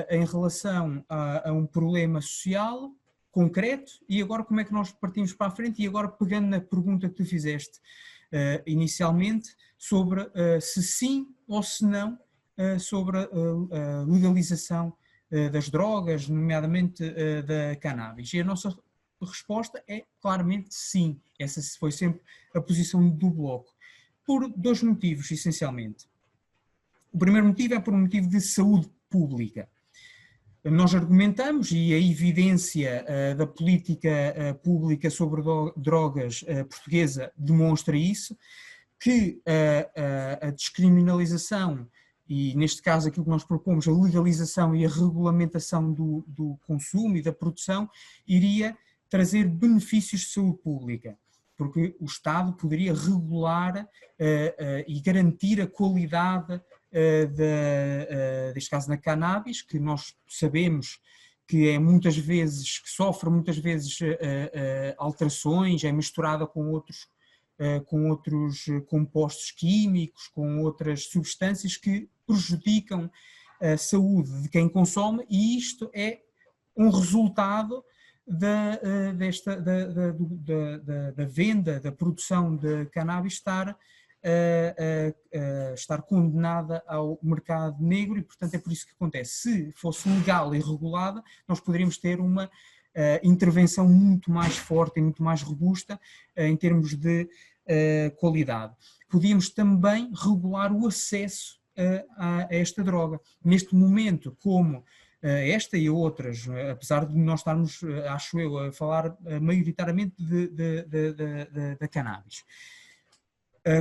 F: em relação a um problema social concreto, e agora como é que nós partimos para a frente? E agora pegando na pergunta que tu fizeste inicialmente sobre se sim ou se não sobre a legalização das drogas, nomeadamente da cannabis. E a nossa resposta é claramente sim. Essa foi sempre a posição do Bloco. Por dois motivos, essencialmente. O primeiro motivo é por um motivo de saúde pública. Nós argumentamos, e a evidência da política pública sobre drogas portuguesa demonstra isso, que a descriminalização, e neste caso aquilo que nós propomos, a legalização e a regulamentação do consumo e da produção, iria trazer benefícios de saúde pública, porque o Estado poderia regular e garantir a qualidade deste caso na cannabis, que nós sabemos que que sofre muitas vezes alterações, é misturada com outros compostos químicos, com outras substâncias que prejudicam a saúde de quem consome, e isto é um resultado da venda, da produção de cannabis estar condenada ao mercado negro, e portanto é por isso que acontece. Se fosse legal e regulada, nós poderíamos ter uma intervenção muito mais forte e muito mais robusta em termos de qualidade. Podíamos também regular o acesso a esta droga. Neste momento, como esta e outras, apesar de nós estarmos, acho eu, a falar maioritariamente da cannabis.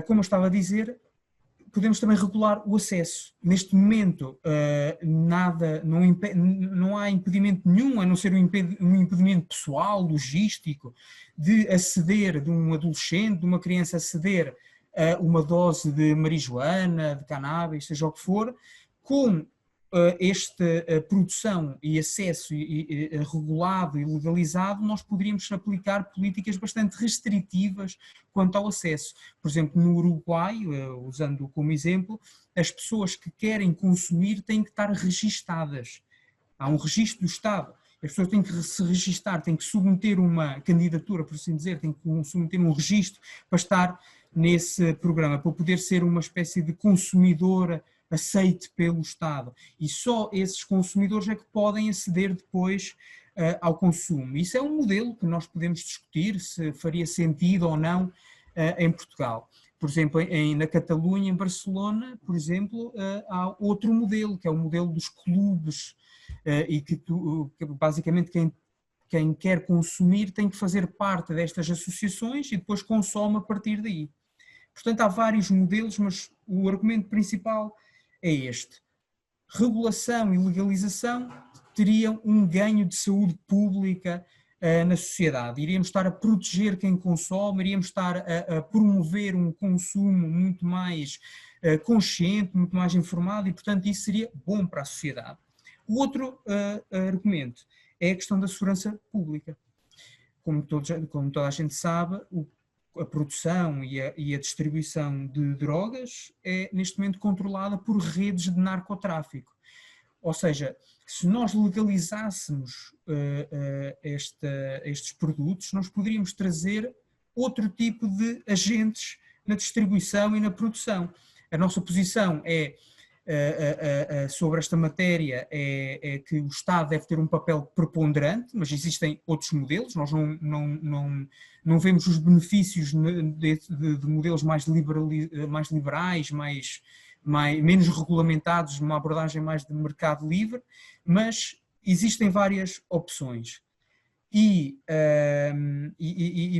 F: Como eu estava a dizer, podemos também regular o acesso. Neste momento, não há impedimento nenhum, a não ser um impedimento pessoal, logístico, de um adolescente, de uma criança aceder a uma dose de marijuana, de cannabis, seja o que for, com esta produção e acesso regulado e legalizado, nós poderíamos aplicar políticas bastante restritivas quanto ao acesso. Por exemplo, no Uruguai, usando como exemplo, as pessoas que querem consumir têm que estar registadas. Há um registro do Estado. As pessoas têm que se registar, têm que submeter uma candidatura, por assim dizer, têm que submeter um registro para estar nesse programa, para poder ser uma espécie de consumidora aceite pelo Estado, e só esses consumidores é que podem aceder depois ao consumo. Isso é um modelo que nós podemos discutir, se faria sentido ou não em Portugal. Por exemplo, na Catalunha, em Barcelona, por exemplo, há outro modelo, que é o modelo dos clubes, e que basicamente quem quer consumir tem que fazer parte destas associações e depois consome a partir daí. Portanto, há vários modelos, mas o argumento principal é este. Regulação e legalização teriam um ganho de saúde pública na sociedade. Iríamos estar a proteger quem consome, iríamos estar a promover um consumo muito mais consciente, muito mais informado e, portanto, isso seria bom para a sociedade. O outro argumento é a questão da segurança pública. Como toda a gente sabe, a produção e a distribuição de drogas é, neste momento, controlada por redes de narcotráfico. Ou seja, se nós legalizássemos estes produtos, nós poderíamos trazer outro tipo de agentes na distribuição e na produção. A nossa posição sobre esta matéria é que o Estado deve ter um papel preponderante, mas existem outros modelos, nós não vemos os benefícios de modelos mais liberais, menos regulamentados, numa abordagem mais de mercado livre, mas existem várias opções.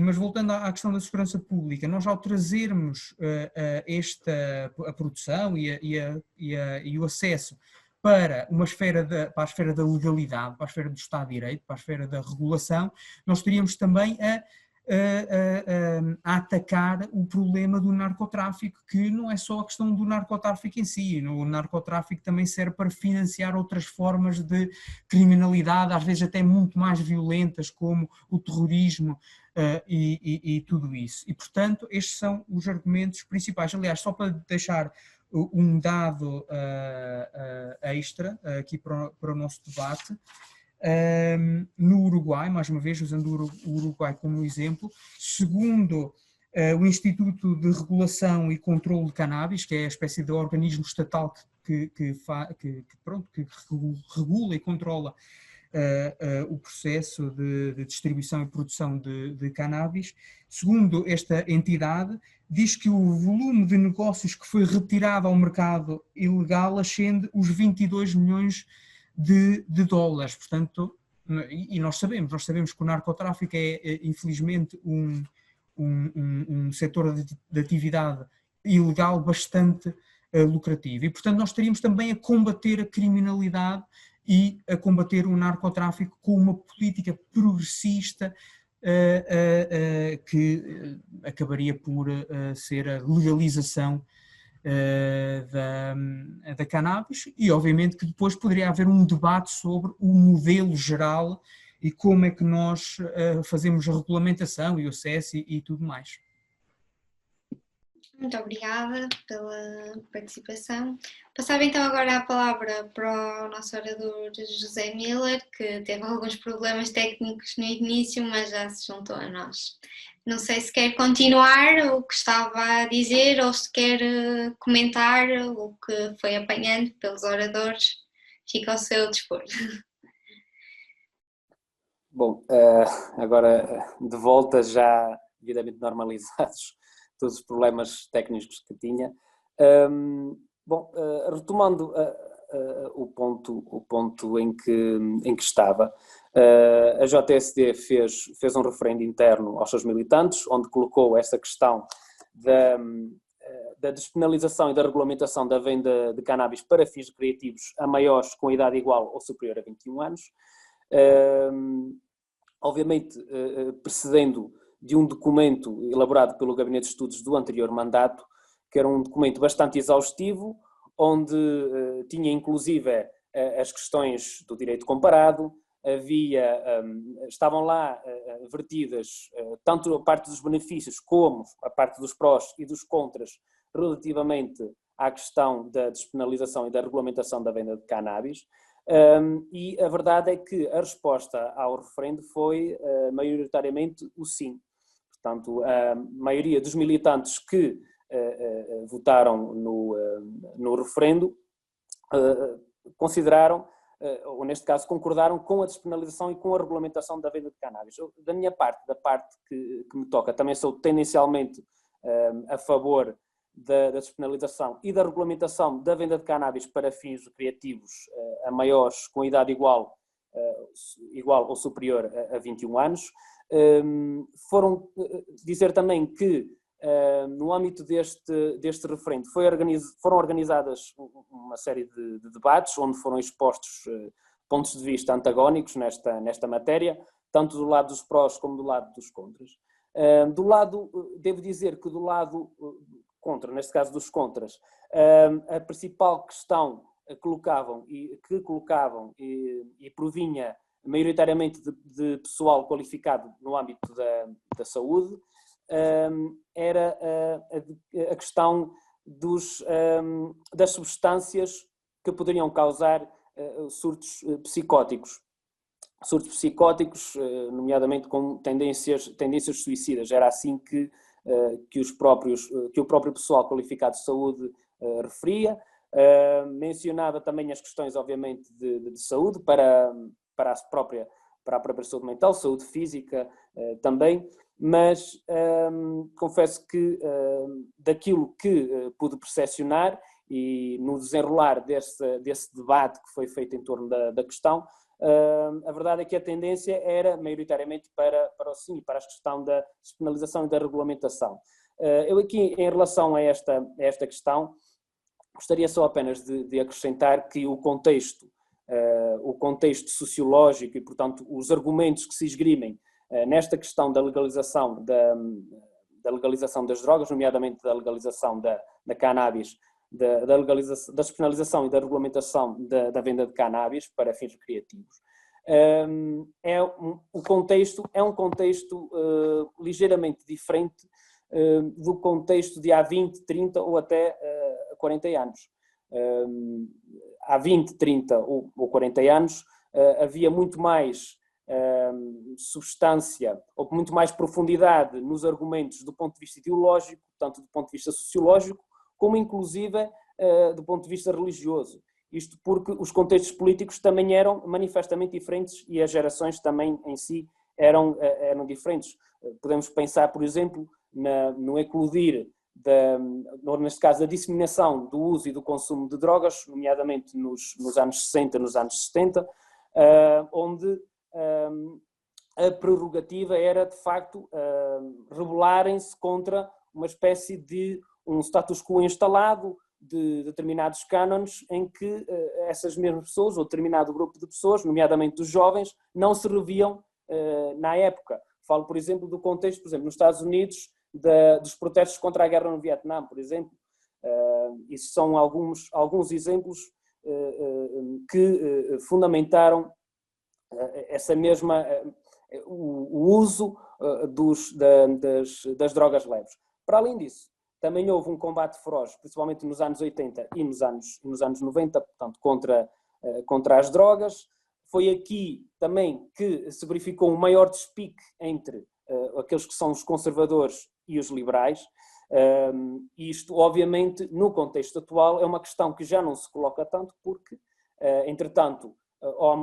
F: Mas voltando à questão da segurança pública, nós ao trazermos a produção e o acesso para a esfera da legalidade, para a esfera do Estado de Direito, para a esfera da regulação, nós teríamos também a atacar o problema do narcotráfico, que não é só a questão do narcotráfico em si. O narcotráfico também serve para financiar outras formas de criminalidade, às vezes até muito mais violentas, como o terrorismo e tudo isso. E, portanto, estes são os argumentos principais. Aliás, só para deixar um dado extra aqui para o nosso debate, no Uruguai, mais uma vez usando o Uruguai como exemplo, segundo o Instituto de Regulação e Controlo de Cannabis, que é a espécie de organismo estatal que regula e controla o processo de distribuição e produção de cannabis, segundo esta entidade, diz que o volume de negócios que foi retirado ao mercado ilegal ascende os 22 milhões de dólares. Portanto, e nós sabemos que o narcotráfico é infelizmente um setor de atividade ilegal bastante lucrativo e, portanto, nós estaríamos também a combater a criminalidade e a combater o narcotráfico com uma política progressista que acabaria por ser a legalização da cannabis e, obviamente, que depois poderia haver um debate sobre o modelo geral e como é que nós fazemos a regulamentação e o acesso e tudo mais.
A: Muito obrigada pela participação. Passava então agora a palavra para o nosso orador José Miller, que teve alguns problemas técnicos no início, mas já se juntou a nós. Não sei se quer continuar o que estava a dizer ou se quer comentar o que foi apanhando pelos oradores. Fica ao seu dispor.
B: Bom, agora de volta já devidamente normalizados todos os problemas técnicos que tinha. Retomando o ponto em que estava, a JSD fez um referendo interno aos seus militantes, onde colocou essa questão da despenalização e da regulamentação da venda de cannabis para fins recreativos a maiores com idade igual ou superior a 21 anos, obviamente precedendo de um documento elaborado pelo Gabinete de Estudos do anterior mandato, que era um documento bastante exaustivo, onde tinha inclusive as questões do direito comparado, estavam lá vertidas tanto a parte dos benefícios como a parte dos prós e dos contras relativamente à questão da despenalização e da regulamentação da venda de cannabis. E a verdade é que a resposta ao referendo foi maioritariamente o sim. Portanto, a maioria dos militantes que votaram no referendo consideraram, ou neste caso concordaram com a despenalização e com a regulamentação da venda de cannabis. Da minha parte, da parte que me toca, também sou tendencialmente a favor da despenalização e da regulamentação da venda de cannabis para fins recreativos a maiores com idade igual ou superior a 21 anos. Foram dizer também que no âmbito deste referendo foram organizadas uma série de debates onde foram expostos pontos de vista antagónicos nesta matéria, tanto do lado dos prós como do lado dos contras. Devo dizer que do lado contra, neste caso dos contras, a principal questão que colocavam e provinha maioritariamente de pessoal qualificado no âmbito da saúde, era a questão das substâncias que poderiam causar surtos psicóticos. Surtos psicóticos, nomeadamente com tendências suicidas. Era assim que o próprio pessoal qualificado de saúde referia. Mencionava também as questões, obviamente, de saúde para a própria saúde mental, saúde física também, mas confesso que daquilo que pude percepcionar e no desenrolar desse debate que foi feito em torno da questão, a verdade é que a tendência era maioritariamente para o sim e para a questão da despenalização e da regulamentação. Eu aqui, em relação a esta questão, gostaria só apenas de acrescentar que o contexto sociológico e, portanto, os argumentos que se esgrimem nesta questão da legalização das drogas, nomeadamente da legalização da cannabis, da despenalização e da regulamentação da venda de cannabis para fins recreativos. O contexto é um contexto ligeiramente diferente do contexto de há 20, 30 ou até 40 anos. Há 20, 30 ou 40 anos havia muito mais substância ou muito mais profundidade nos argumentos do ponto de vista ideológico, tanto do ponto de vista sociológico, como inclusive do ponto de vista religioso. Isto porque os contextos políticos também eram manifestamente diferentes e as gerações também em si eram diferentes. Podemos pensar, por exemplo, no eclodir, neste caso, da disseminação do uso e do consumo de drogas, nomeadamente nos anos 60, nos anos 70, onde a prerrogativa era, de facto, rebelarem-se contra uma espécie de um status quo instalado de determinados cânones em que essas mesmas pessoas, ou determinado grupo de pessoas, nomeadamente dos jovens, não se reviam na época. Falo, por exemplo, do contexto, por exemplo, nos Estados Unidos, dos protestos contra a guerra no Vietnã, por exemplo. Isso são alguns exemplos que fundamentaram essa mesma, o uso das drogas leves. Para além disso, também houve um combate feroz, principalmente nos anos 80 e nos anos 90, portanto, contra as drogas. Foi aqui também que se verificou um maior despique entre aqueles que são os conservadores e os liberais. Isto, obviamente, no contexto atual, é uma questão que já não se coloca tanto, porque, entretanto,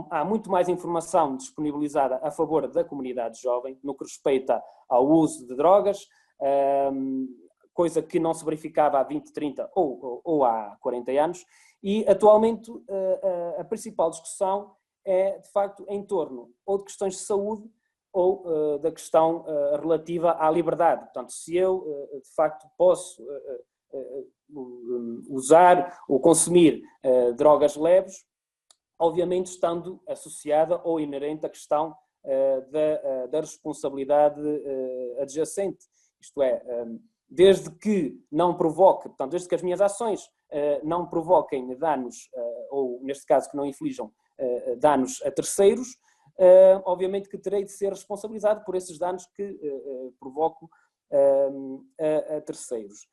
B: há muito mais informação disponibilizada a favor da comunidade jovem no que respeita ao uso de drogas, coisa que não se verificava há 20, 30 ou há 40 anos, e atualmente a principal discussão é, de facto, em torno ou de questões de saúde ou da questão relativa à liberdade. Portanto, se eu, de facto, posso usar ou consumir drogas leves, obviamente estando associada ou inerente à questão da responsabilidade adjacente. Isto é, desde que não provoque, portanto, desde que as minhas ações não provoquem danos, ou neste caso que não inflijam danos a terceiros, obviamente que terei de ser responsabilizado por esses danos que provoco a terceiros.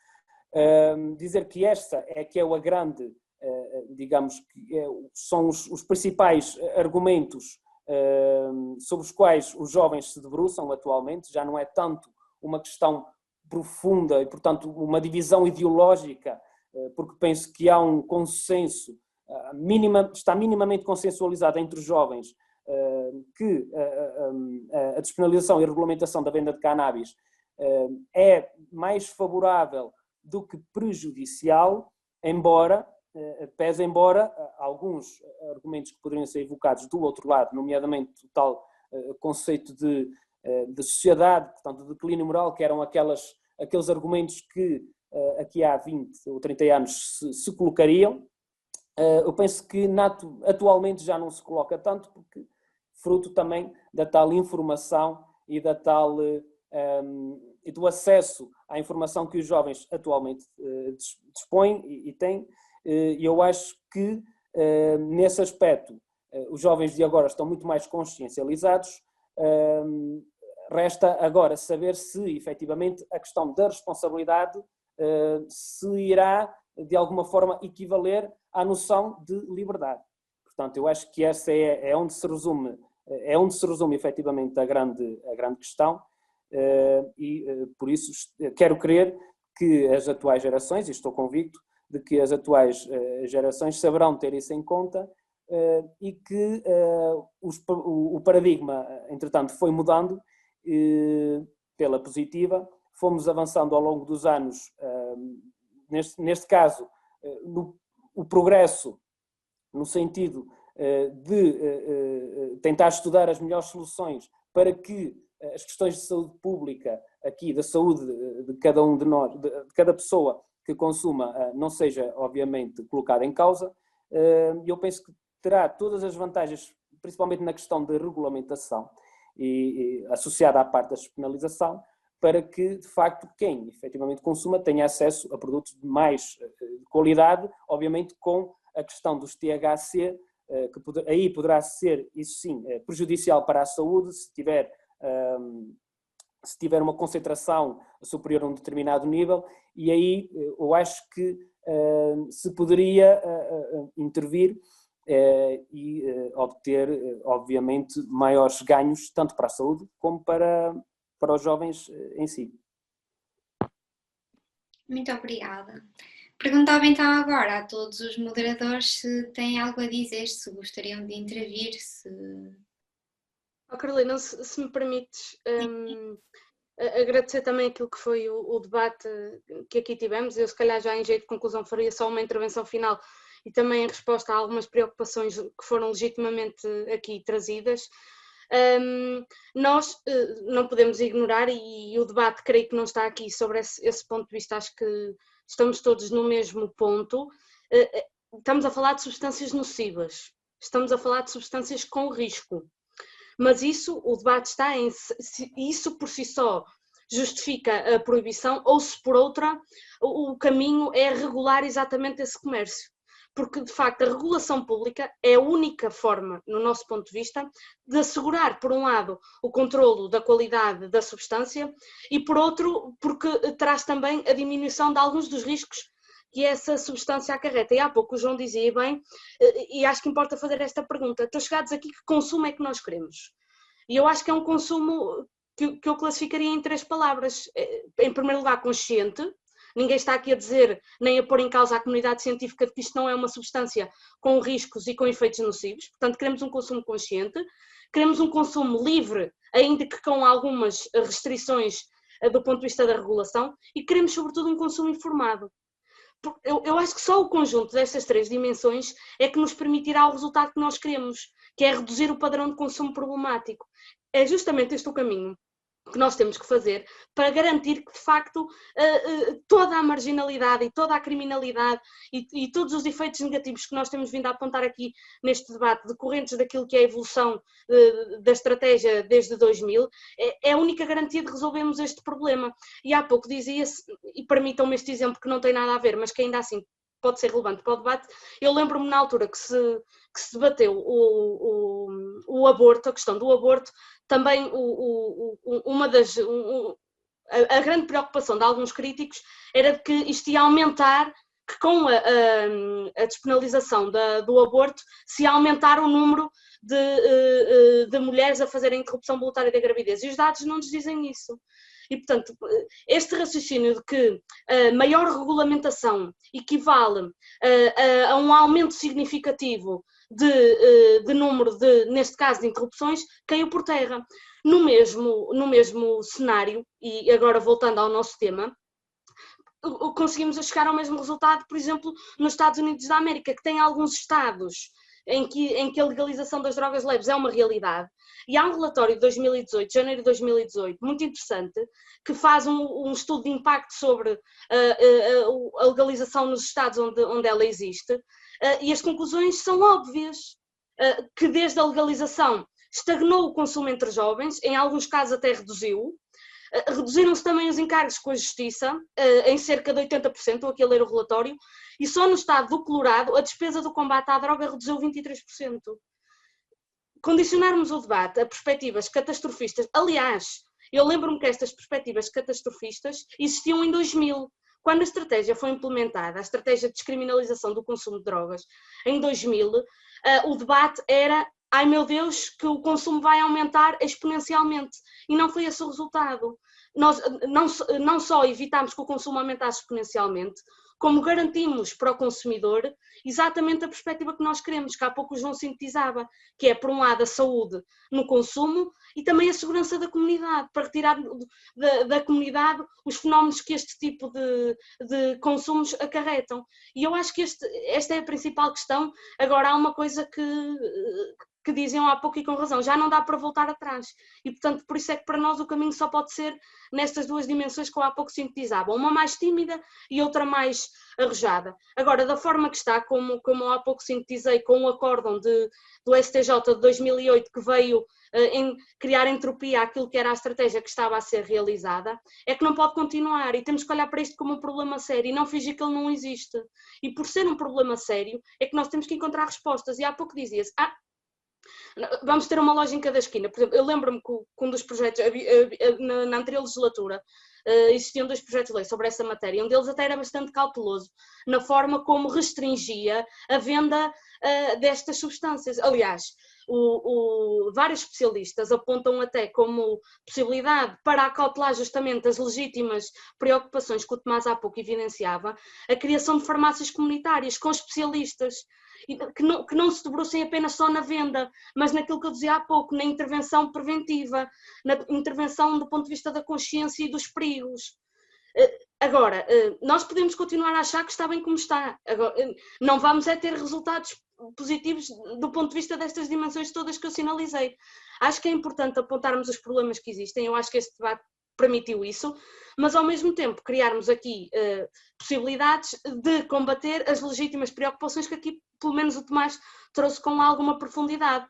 B: Dizer que esta é que é a grande, digamos, que são os principais argumentos sobre os quais os jovens se debruçam atualmente, já não é tanto uma questão profunda e, portanto, uma divisão ideológica, porque penso que há um consenso, está minimamente consensualizado entre os jovens, que a despenalização e a regulamentação da venda de cannabis
G: é mais favorável do que prejudicial, embora alguns argumentos que poderiam ser evocados do outro lado, nomeadamente o tal conceito de sociedade, portanto, de declínio moral, que eram aqueles argumentos que aqui há 20 ou 30 anos se colocariam. Eu penso que atualmente já não se coloca tanto, porque fruto também da tal informação e e do acesso à informação que os jovens atualmente dispõem e têm. E eu acho que, nesse aspecto, os jovens de agora estão muito mais consciencializados. Resta agora saber se, efetivamente, a questão da responsabilidade se irá, de alguma forma, equivaler à noção de liberdade. Portanto, eu acho que essa é onde se resume efetivamente a grande questão, e por isso quero crer que as atuais gerações, e estou convicto de que as atuais gerações saberão ter isso em conta, e que o paradigma, entretanto, foi mudando pela positiva, fomos avançando ao longo dos anos, neste caso, o progresso no sentido de tentar estudar as melhores soluções para que as questões de saúde pública, aqui da saúde de cada um de nós, de cada pessoa que consuma, não seja, obviamente, colocada em causa. Eu penso que terá todas as vantagens, principalmente na questão da regulamentação e associada à parte da despenalização, para que, de facto, quem efetivamente consuma tenha acesso a produtos de mais qualidade, obviamente com a questão dos THC, que aí poderá ser, isso sim, prejudicial para a saúde, se tiver uma concentração superior a um determinado nível, e aí eu acho que se poderia intervir e obter, obviamente, maiores ganhos, tanto para a saúde como para os jovens em si.
A: Muito obrigada. Perguntava então agora a todos os moderadores se têm algo a dizer, se gostariam de intervir,
C: Carolina, se me permites, agradecer também aquilo que foi o debate que aqui tivemos. Eu, se calhar, já em jeito de conclusão faria só uma intervenção final e também em resposta a algumas preocupações que foram legitimamente aqui trazidas. Nós não podemos ignorar, e o debate creio que não está aqui sobre esse ponto de vista, acho que estamos todos no mesmo ponto. Estamos a falar de substâncias nocivas, estamos a falar de substâncias com risco, mas o debate está em se isso por si só justifica a proibição ou se por outra o caminho é regular exatamente esse comércio. Porque, de facto, a regulação pública é a única forma, no nosso ponto de vista, de assegurar, por um lado, o controlo da qualidade da substância e, por outro, porque traz também a diminuição de alguns dos riscos que essa substância acarreta. E há pouco o João dizia bem, e acho que importa fazer esta pergunta: estou chegados aqui, que consumo é que nós queremos? E eu acho que é um consumo que eu classificaria em 3 palavras. Em primeiro lugar, consciente. Ninguém está aqui a dizer, nem a pôr em causa a comunidade científica de que isto não é uma substância com riscos e com efeitos nocivos. Portanto, queremos um consumo consciente, queremos um consumo livre, ainda que com algumas restrições do ponto de vista da regulação, e queremos, sobretudo, um consumo informado. Eu acho que só o conjunto destas 3 dimensões é que nos permitirá o resultado que nós queremos, que é reduzir o padrão de consumo problemático. É justamente este o caminho que nós temos que fazer para garantir que, de facto, toda a marginalidade e toda a criminalidade e todos os efeitos negativos que nós temos vindo a apontar aqui neste debate, decorrentes daquilo que é a evolução da estratégia desde 2000, é a única garantia de resolvermos este problema. E há pouco dizia-se, e permitam-me este exemplo que não tem nada a ver, mas que ainda assim pode ser relevante para o debate. Eu lembro-me na altura que se debateu o aborto, a questão do aborto, também a grande preocupação de alguns críticos era de que isto ia aumentar, que com a despenalização do aborto se ia aumentar o número de mulheres a fazerem interrupção voluntária da gravidez, e os dados não nos dizem isso. E, portanto, este raciocínio de que a maior regulamentação equivale a um aumento significativo de número de, neste caso, de interrupções, caiu por terra. No mesmo cenário, e agora voltando ao nosso tema, conseguimos chegar ao mesmo resultado, por exemplo, nos Estados Unidos da América, que tem alguns estados em que a legalização das drogas leves é uma realidade. E há um relatório de 2018, janeiro de 2018, muito interessante, que faz um estudo de impacto sobre a legalização nos estados onde ela existe, e as conclusões são óbvias, que desde a legalização estagnou o consumo entre jovens, em alguns casos até reduziu. Reduziram-se também os encargos com a justiça, em cerca de 80%, aqui a ler o relatório, e só no estado do Colorado a despesa do combate à droga reduziu 23%. Condicionarmos o debate a perspectivas catastrofistas, aliás, eu lembro-me que estas perspectivas catastrofistas existiam em 2000, quando a estratégia foi implementada, a estratégia de descriminalização do consumo de drogas, em 2000, o debate era: ai meu Deus, que o consumo vai aumentar exponencialmente. E não foi esse o resultado. Nós não só evitámos que o consumo aumentasse exponencialmente, como garantimos para o consumidor exatamente a perspectiva que nós queremos, que há pouco o João sintetizava, que é, por um lado, a saúde no consumo e também a segurança da comunidade, para retirar da comunidade os fenómenos que este tipo de consumos acarretam. E eu acho que esta é a principal questão. Agora, há uma coisa que diziam há pouco e com razão: já não dá para voltar atrás. E, portanto, por isso é que para nós o caminho só pode ser nestas duas dimensões que eu há pouco sintetizava, uma mais tímida e outra mais arrojada. Agora, da forma que está, como eu há pouco sintetizei, com o acórdão do STJ de 2008, que veio criar entropia àquilo que era a estratégia que estava a ser realizada, é que não pode continuar, e temos que olhar para isto como um problema sério e não fingir que ele não existe. E por ser um problema sério, é que nós temos que encontrar respostas. E há pouco dizia-se: vamos ter uma loja em cada esquina. Por exemplo, eu lembro-me que um dos projetos, na anterior legislatura, existiam 2 projetos de lei sobre essa matéria. Um deles até era bastante cauteloso na forma como restringia a venda destas substâncias. Aliás, vários especialistas apontam até como possibilidade para acautelar justamente as legítimas preocupações que o Tomás há pouco evidenciava, a criação de farmácias comunitárias com especialistas, que não se debrucem apenas só na venda, mas naquilo que eu dizia há pouco, na intervenção preventiva, na intervenção do ponto de vista da consciência e dos perigos. Agora, nós podemos continuar a achar que está bem como está. Agora, não vamos ter resultados positivos do ponto de vista destas dimensões todas que eu sinalizei. Acho que é importante apontarmos os problemas que existem. Eu acho que este debate permitiu isso, mas ao mesmo tempo criarmos aqui possibilidades de combater as legítimas preocupações que aqui, pelo menos, o Tomás trouxe com alguma profundidade.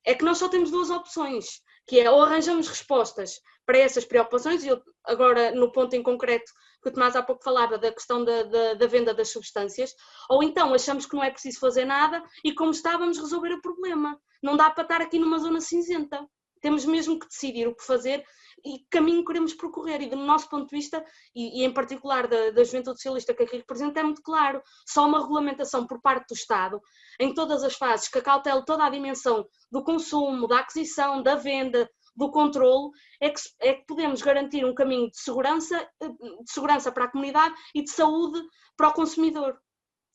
C: É que nós só temos 2 opções, que é: ou arranjamos respostas para essas preocupações, e eu agora no ponto em concreto que o Tomás há pouco falava da questão da venda das substâncias, ou então achamos que não é preciso fazer nada e, como está, vamos resolver o problema. Não dá para estar aqui numa zona cinzenta. Temos mesmo que decidir o que fazer e que caminho queremos percorrer. E do nosso ponto de vista, e em particular da Juventude Socialista que aqui representa, é muito claro: só uma regulamentação por parte do Estado, em todas as fases, que acautele toda a dimensão do consumo, da aquisição, da venda, do controlo, é que podemos garantir um caminho de segurança para a comunidade e de saúde para o consumidor.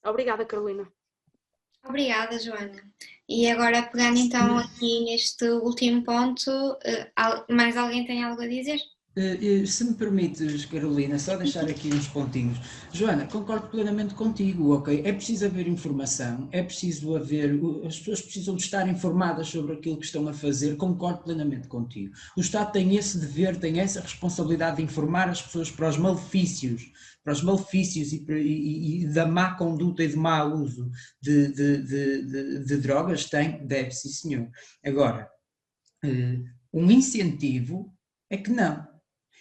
C: Obrigada, Carolina.
A: Obrigada, Joana. E agora, pegando então aqui neste último ponto, mais alguém tem algo a dizer?
E: Se me permites, Carolina, só deixar aqui uns pontinhos. Joana, concordo plenamente contigo, ok? É preciso haver informação, é preciso haver, as pessoas precisam de estar informadas sobre aquilo que estão a fazer, concordo plenamente contigo. O Estado tem esse dever, tem essa responsabilidade de informar as pessoas para os malefícios e da má conduta e de má uso de drogas. Deve, sim senhor. Agora, um incentivo é que não.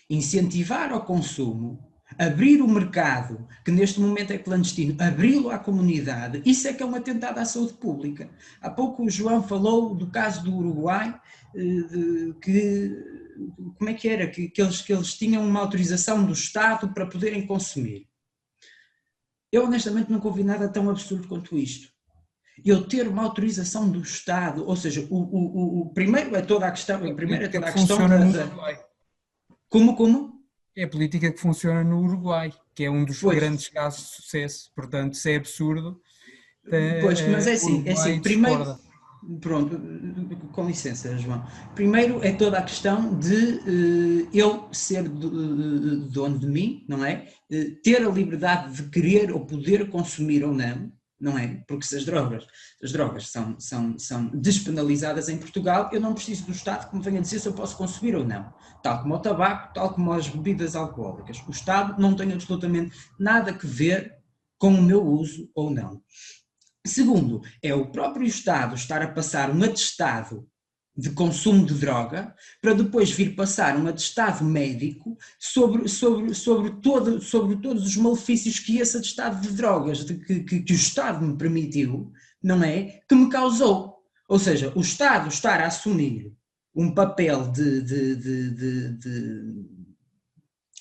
E: Incentivar ao consumo, abrir o mercado, que neste momento é clandestino, abri-lo à comunidade, isso é que é um atentado à saúde pública. Há pouco o João falou do caso do Uruguai, como é que era? Que eles tinham uma autorização do Estado para poderem consumir. Eu honestamente nunca ouvi nada tão absurdo quanto isto. Eu ter uma autorização do Estado, ou seja, o primeiro é toda a questão, Como?
F: É a política que funciona no Uruguai, que é um dos grandes casos de sucesso. Portanto, se é absurdo,
E: Pois, mas é assim, primeiro,
F: discorda.
E: pronto, com licença, João. Primeiro é toda a questão de eu ser dono de mim, não é? Ter a liberdade de querer ou poder consumir ou não é? Porque se as drogas são despenalizadas em Portugal, eu não preciso do Estado que me venha dizer se eu posso consumir ou não. Tal como o tabaco, tal como as bebidas alcoólicas. O Estado não tem absolutamente nada que ver com o meu uso ou não. Segundo, é o próprio Estado estar a passar um atestado de consumo de droga para depois vir passar um atestado médico sobre todos os malefícios que esse atestado de drogas que o Estado me permitiu, não é? Que me causou. Ou seja, o Estado estar a assumir um papel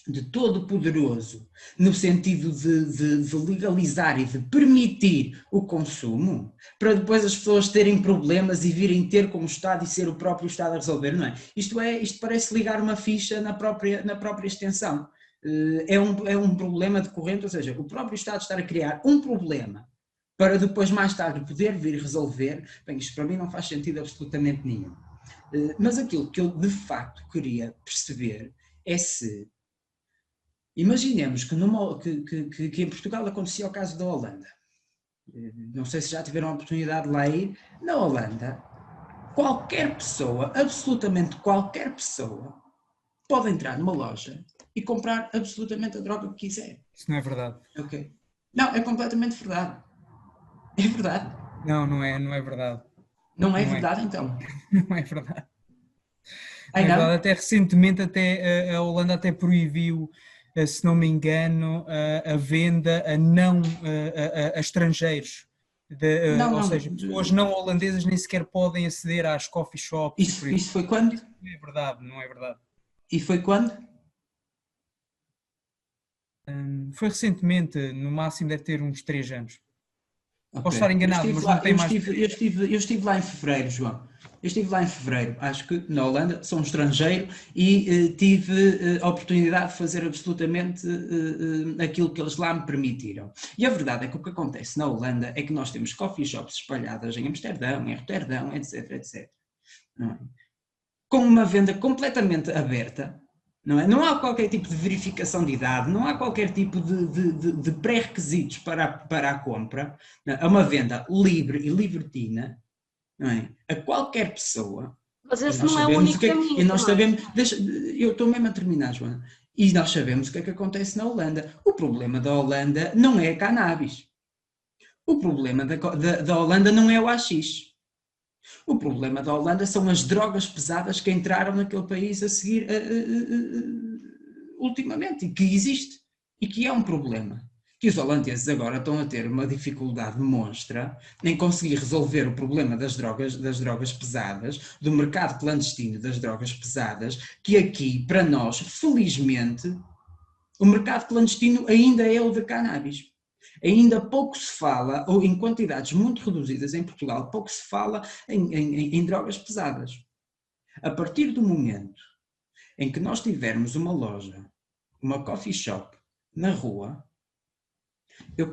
E: de todo poderoso, no sentido de legalizar e de permitir o consumo, para depois as pessoas terem problemas e virem ter como Estado e ser o próprio Estado a resolver, não é? Isto parece ligar uma ficha na própria extensão. É um problema decorrente, ou seja, o próprio Estado estar a criar um problema para depois mais tarde poder vir resolver, bem, isto para mim não faz sentido absolutamente nenhum. Mas aquilo que eu de facto queria perceber é se imaginemos que em Portugal acontecia o caso da Holanda. Não sei se já tiveram a oportunidade de lá ir. Na Holanda, qualquer pessoa, absolutamente qualquer pessoa, pode entrar numa loja e comprar absolutamente a droga que quiser.
F: Isso não é verdade.
E: Ok. Não, é completamente verdade. É verdade.
F: Não é verdade.
E: Não é verdade, então?
F: Não é verdade.
E: Ai, não?
F: Até recentemente a Holanda até proibiu, se não me engano, a venda a estrangeiros. Ou seja, pessoas não holandesas nem sequer podem aceder às coffee shops.
E: Isso foi quando?
F: Não é verdade.
E: E foi quando?
F: Foi recentemente, no máximo deve ter uns 3 anos.
E: Okay.
F: Posso estar enganado, mas não tem mais...
E: Eu estive lá em fevereiro, João. Eu estive lá em fevereiro, acho que na Holanda, sou um estrangeiro e tive a oportunidade de fazer absolutamente aquilo que eles lá me permitiram. E a verdade é que o que acontece na Holanda é que nós temos coffee shops espalhadas em Amsterdão, em Roterdão, etc, etc. Não é? Com uma venda completamente aberta, não é? Não há qualquer tipo de verificação de idade, não há qualquer tipo de pré-requisitos para a compra, não é? É uma venda livre e libertina, não é? A qualquer pessoa.
C: Mas esse não é o único caminho.
E: E nós sabemos, eu estou mesmo a terminar, Joana, e nós sabemos o que é que acontece na Holanda. O problema da Holanda não é a cannabis. O problema da Holanda não é o AX. O problema da Holanda são as drogas pesadas que entraram naquele país a seguir ultimamente, e que existe, e que é um problema. Que os holandeses agora estão a ter uma dificuldade monstra em conseguir resolver o problema das drogas pesadas, do mercado clandestino das drogas pesadas, que aqui, para nós, felizmente, o mercado clandestino ainda é o de cannabis. Ainda pouco se fala, ou em quantidades muito reduzidas em Portugal, pouco se fala em drogas pesadas. A partir do momento em que nós tivermos uma loja, uma coffee shop na rua, eu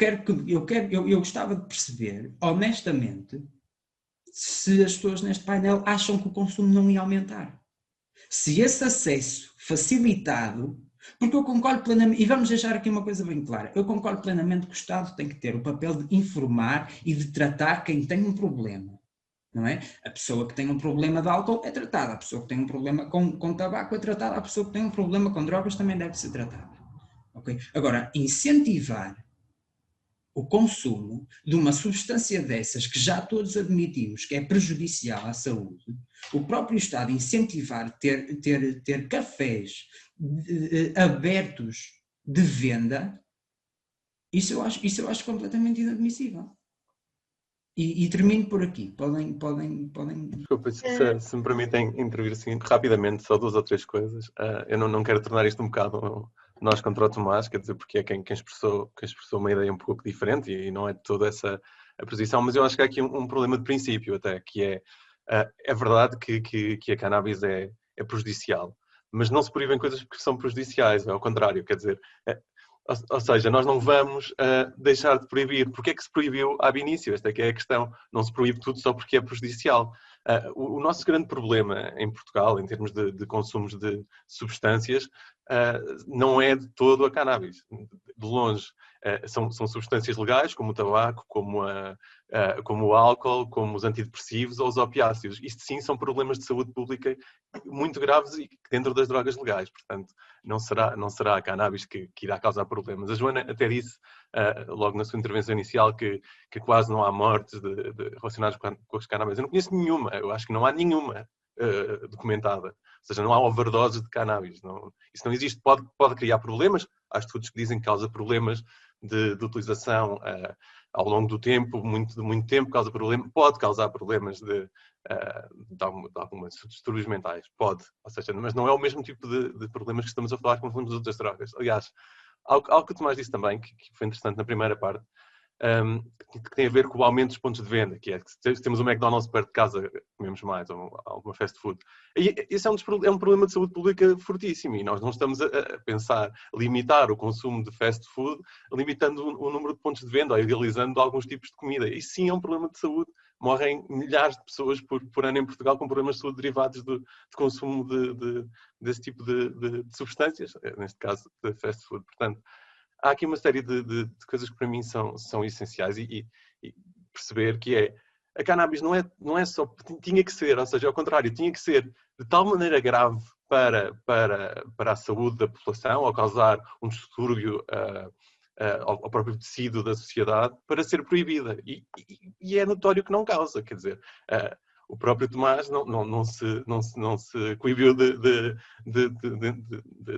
E: gostava de perceber, honestamente, se as pessoas neste painel acham que o consumo não ia aumentar. Se esse acesso facilitado, porque eu concordo plenamente, e vamos deixar aqui uma coisa bem clara, eu concordo plenamente que o Estado tem que ter o papel de informar e de tratar quem tem um problema, não é? A pessoa que tem um problema de álcool é tratada, a pessoa que tem um problema com tabaco é tratada, a pessoa que tem um problema com drogas também deve ser tratada. Okay? Agora, incentivar o consumo de uma substância dessas que já todos admitimos que é prejudicial à saúde, o próprio Estado incentivar ter cafés abertos de venda, isso eu acho completamente inadmissível. E termino por aqui. Podem...
D: Desculpa, se me permitem intervir assim, rapidamente, só 2 ou 3 coisas. Eu não quero tornar isto um bocado nós contra o Tomás, quer dizer, porque é quem expressou uma ideia um pouco diferente e não é de toda essa a posição, mas eu acho que há aqui um problema de princípio até, que é verdade que a cannabis é prejudicial, mas não se proíbem coisas que são prejudiciais, é ao contrário, quer dizer, Ou seja, nós não vamos deixar de proibir. Porquê é que se proibiu ab início? Esta é que é a questão. Não se proíbe tudo só porque é prejudicial. O nosso grande problema em Portugal, em termos de consumos de substâncias, não é de todo a cannabis. De longe. São substâncias legais, como o tabaco, como o álcool, como os antidepressivos ou os opiáceos. Isto sim são problemas de saúde pública muito graves e dentro das drogas legais. Portanto, não será a cannabis que irá causar problemas. A Joana até disse, logo na sua intervenção inicial, que quase não há mortes relacionadas com as cannabis. Eu não conheço nenhuma. Eu acho que não há nenhuma documentada. Ou seja, não há overdoses de cannabis. Isso não existe. Pode criar problemas. Há estudos que dizem que causa problemas de utilização ao longo do tempo, muito tempo, pode causar problemas de algumas distúrbios mentais. Pode. Ou seja, mas não é o mesmo tipo de problemas que estamos a falar quando falamos de outras drogas. Aliás, algo que o Tomás disse também, que foi interessante na primeira parte, que tem a ver com o aumento dos pontos de venda, que é que se temos um McDonald's perto de casa, comemos mais, ou alguma fast food. E esse é um problema de saúde pública fortíssimo, e nós não estamos a pensar limitar o consumo de fast food, limitando o número de pontos de venda, ou idealizando alguns tipos de comida. Isso sim é um problema de saúde. Morrem milhares de pessoas por ano em Portugal com problemas de saúde derivados de consumo desse tipo de substâncias, neste caso de fast food. Portanto, há aqui uma série de coisas que para mim são essenciais e perceber que a cannabis não é só, tinha que ser, ou seja, ao contrário, tinha que ser de tal maneira grave para a saúde da população, ou causar um distúrbio ao próprio tecido da sociedade, para ser proibida. E é notório que não causa, quer dizer... O próprio Tomás não se coibiu de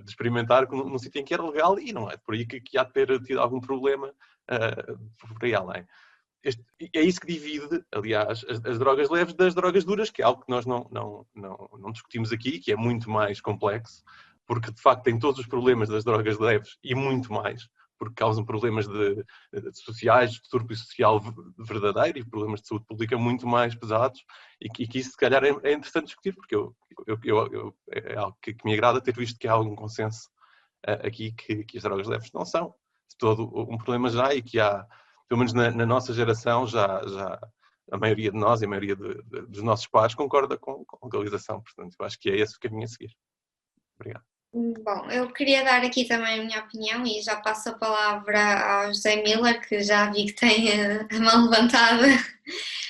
D: experimentar num sítio em que era legal, e não é por aí que há de ter tido algum problema por aí além. É isso que divide, aliás, as drogas leves das drogas duras, que é algo que nós não discutimos aqui, que é muito mais complexo, porque de facto tem todos os problemas das drogas leves e muito mais, porque causam problemas sociais, de distúrbio social verdadeiro e problemas de saúde pública muito mais pesados, e que isso se calhar é interessante discutir, porque é algo que me agrada ter visto que há algum consenso aqui que as drogas leves não são de todo um problema já, e que há, pelo menos na nossa geração, já a maioria de nós e a maioria dos nossos pais concorda com a legalização. Portanto, eu acho que é esse o caminho a seguir. Obrigado.
A: Bom, eu queria dar aqui também a minha opinião e já passo a palavra ao José Miller, que já vi que tem a mão levantada.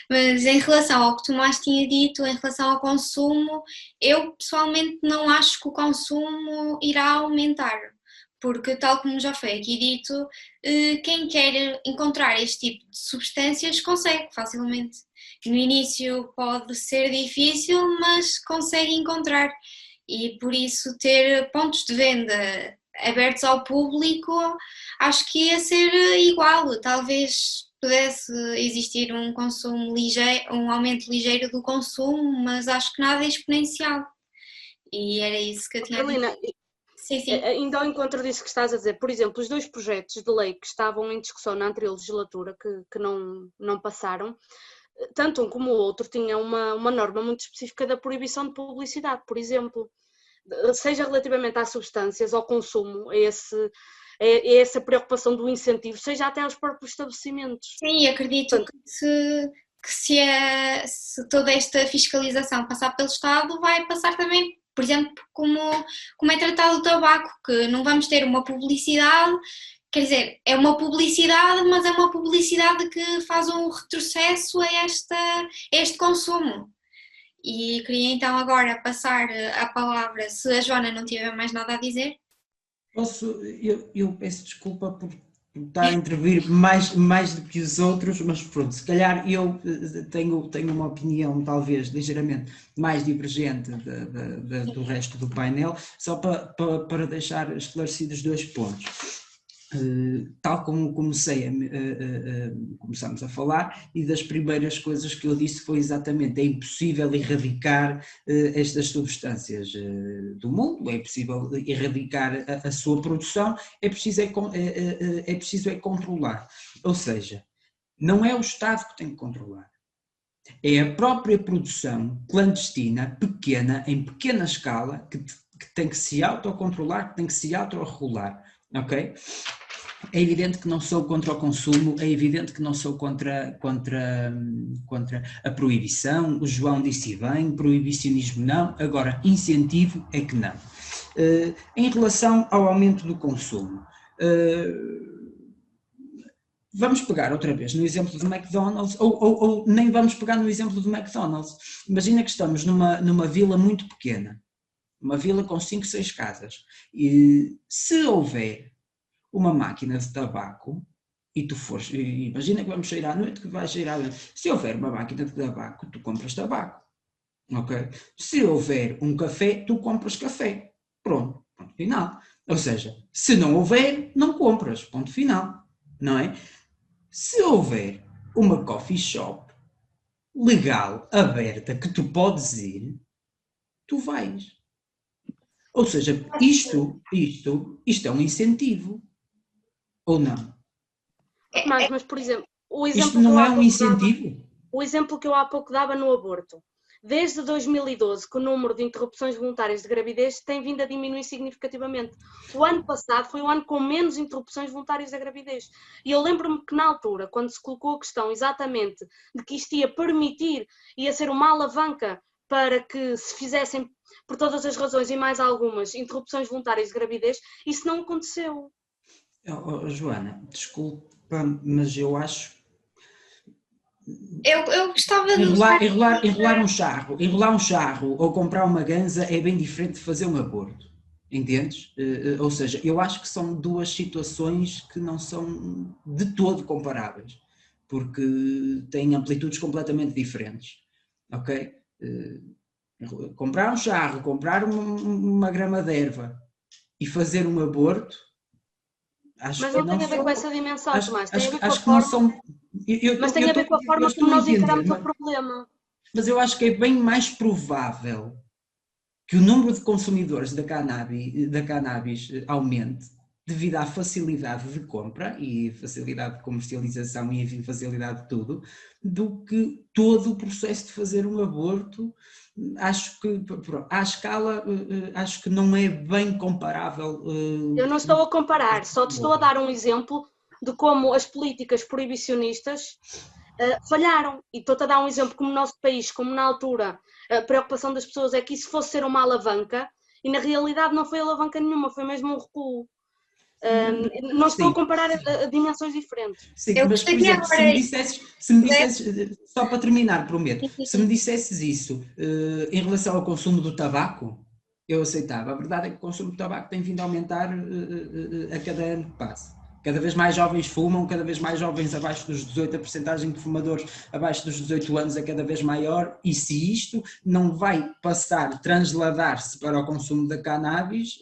A: Mas em relação ao que o Tomás tinha dito, em relação ao consumo, eu pessoalmente não acho que o consumo irá aumentar, porque tal como já foi aqui dito, quem quer encontrar este tipo de substâncias consegue facilmente. No início pode ser difícil, mas consegue encontrar. E por isso ter pontos de venda abertos ao público, acho que ia ser igual. Talvez pudesse existir um consumo ligeiro, um aumento ligeiro do consumo, mas acho que nada é exponencial. E era isso que eu tinha a dizer.
C: Carolina, sim. Ainda ao encontro disso que estás a dizer, por exemplo, os 2 projetos de lei que estavam em discussão na anterior legislatura, que não passaram, tanto um como o outro tinham uma norma muito específica da proibição de publicidade, por exemplo, seja relativamente às substâncias, ao consumo, a essa preocupação do incentivo, seja até aos próprios estabelecimentos.
A: Sim, acredito que se toda esta fiscalização passar pelo Estado, vai passar também, por exemplo, como é tratado o tabaco, que não vamos ter uma publicidade. Quer dizer, é uma publicidade, mas é uma publicidade que faz um retrocesso a este consumo. E queria então agora passar a palavra, se a Joana não tiver mais nada a dizer.
E: Eu peço desculpa por estar a intervir mais do que os outros, mas pronto, se calhar eu tenho uma opinião talvez ligeiramente mais divergente do resto do painel, só para deixar esclarecidos 2 pontos. Tal como começamos a falar, e das primeiras coisas que eu disse foi exatamente: é impossível erradicar estas substâncias do mundo, é possível erradicar a sua produção, é preciso controlar. Ou seja, não é o Estado que tem que controlar, é a própria produção clandestina, pequena, em pequena escala, que tem que se autocontrolar, que tem que se autorregular, ok? É evidente que não sou contra o consumo, é evidente que não sou contra a proibição. O João disse bem, proibicionismo não, agora incentivo é que não. Em relação ao aumento do consumo, vamos pegar outra vez no exemplo do McDonald's, ou nem vamos pegar no exemplo do McDonald's. Imagina que estamos numa vila muito pequena, uma vila com 5, 6 casas, e se houver uma máquina de tabaco, e tu fores, imagina que vamos sair à noite, que vais sair à noite, se houver uma máquina de tabaco, tu compras tabaco, ok? Se houver um café, tu compras café, pronto, ponto final. Ou seja, se não houver, não compras, ponto final, não é? Se houver uma coffee shop legal, aberta, que tu podes ir, tu vais. Ou seja, isto é um incentivo. Ou não?
C: Mas, por exemplo,
E: Isto não é um incentivo?
C: O exemplo que eu há pouco dava no aborto. Desde 2012 que o número de interrupções voluntárias de gravidez tem vindo a diminuir significativamente. O ano passado foi o ano com menos interrupções voluntárias da gravidez. E eu lembro-me que na altura, quando se colocou a questão exatamente de que isto ia permitir, ia ser uma alavanca para que se fizessem, por todas as razões e mais algumas, interrupções voluntárias de gravidez, isso não aconteceu.
E: Joana, desculpa, mas eu acho...
A: Eu gostava de...
E: Enrolar um charro ou comprar uma ganza é bem diferente de fazer um aborto, entendes? Ou seja, eu acho que são duas situações que não são de todo comparáveis, porque têm amplitudes completamente diferentes, ok? Comprar um charro, comprar uma grama de erva e fazer um aborto...
C: Mas não tem a ver com essa dimensão, Tomás. Tem a ver com a forma... Mas tem a ver com a forma como nós encaramos o problema.
E: Mas eu acho que é bem mais provável que o número de consumidores da cannabis aumente devido à facilidade de compra e facilidade de comercialização e, enfim, facilidade de tudo, do que todo o processo de fazer um aborto. Acho que, à escala, acho que não é bem comparável.
C: Eu não estou a comparar, só te estou a dar um exemplo de como as políticas proibicionistas falharam. E estou-te a dar um exemplo como no nosso país, como na altura a preocupação das pessoas é que isso fosse ser uma alavanca, e na realidade não foi alavanca nenhuma, foi mesmo um recuo. Não estou a comparar dimensões diferentes.
E: Sim, mas por exemplo, se me dissesses, só para terminar, prometo, se me dissesses isso em relação ao consumo do tabaco, eu aceitava. A verdade é que o consumo de tabaco tem vindo a aumentar a cada ano que passa. Cada vez mais jovens fumam, cada vez mais jovens abaixo dos 18, a percentagem de fumadores abaixo dos 18 anos é cada vez maior, e se isto não vai transladar-se para o consumo da cannabis,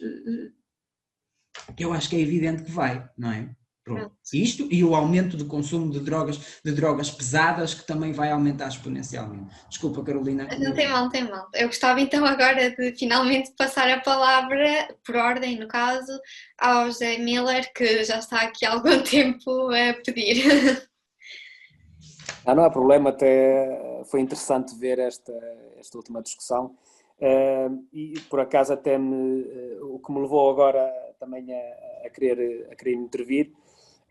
E: eu acho que é evidente que vai, não é? Pronto. Isto e o aumento do consumo de drogas pesadas, que também vai aumentar exponencialmente. Desculpa, Carolina.
A: Não tem mal, não tem mal. Eu gostava então agora de finalmente passar a palavra, por ordem no caso, ao José Miller, que já está aqui há algum tempo a pedir.
G: Não há problema, até foi interessante ver esta última discussão e por acaso até o que me levou agora também a querer intervir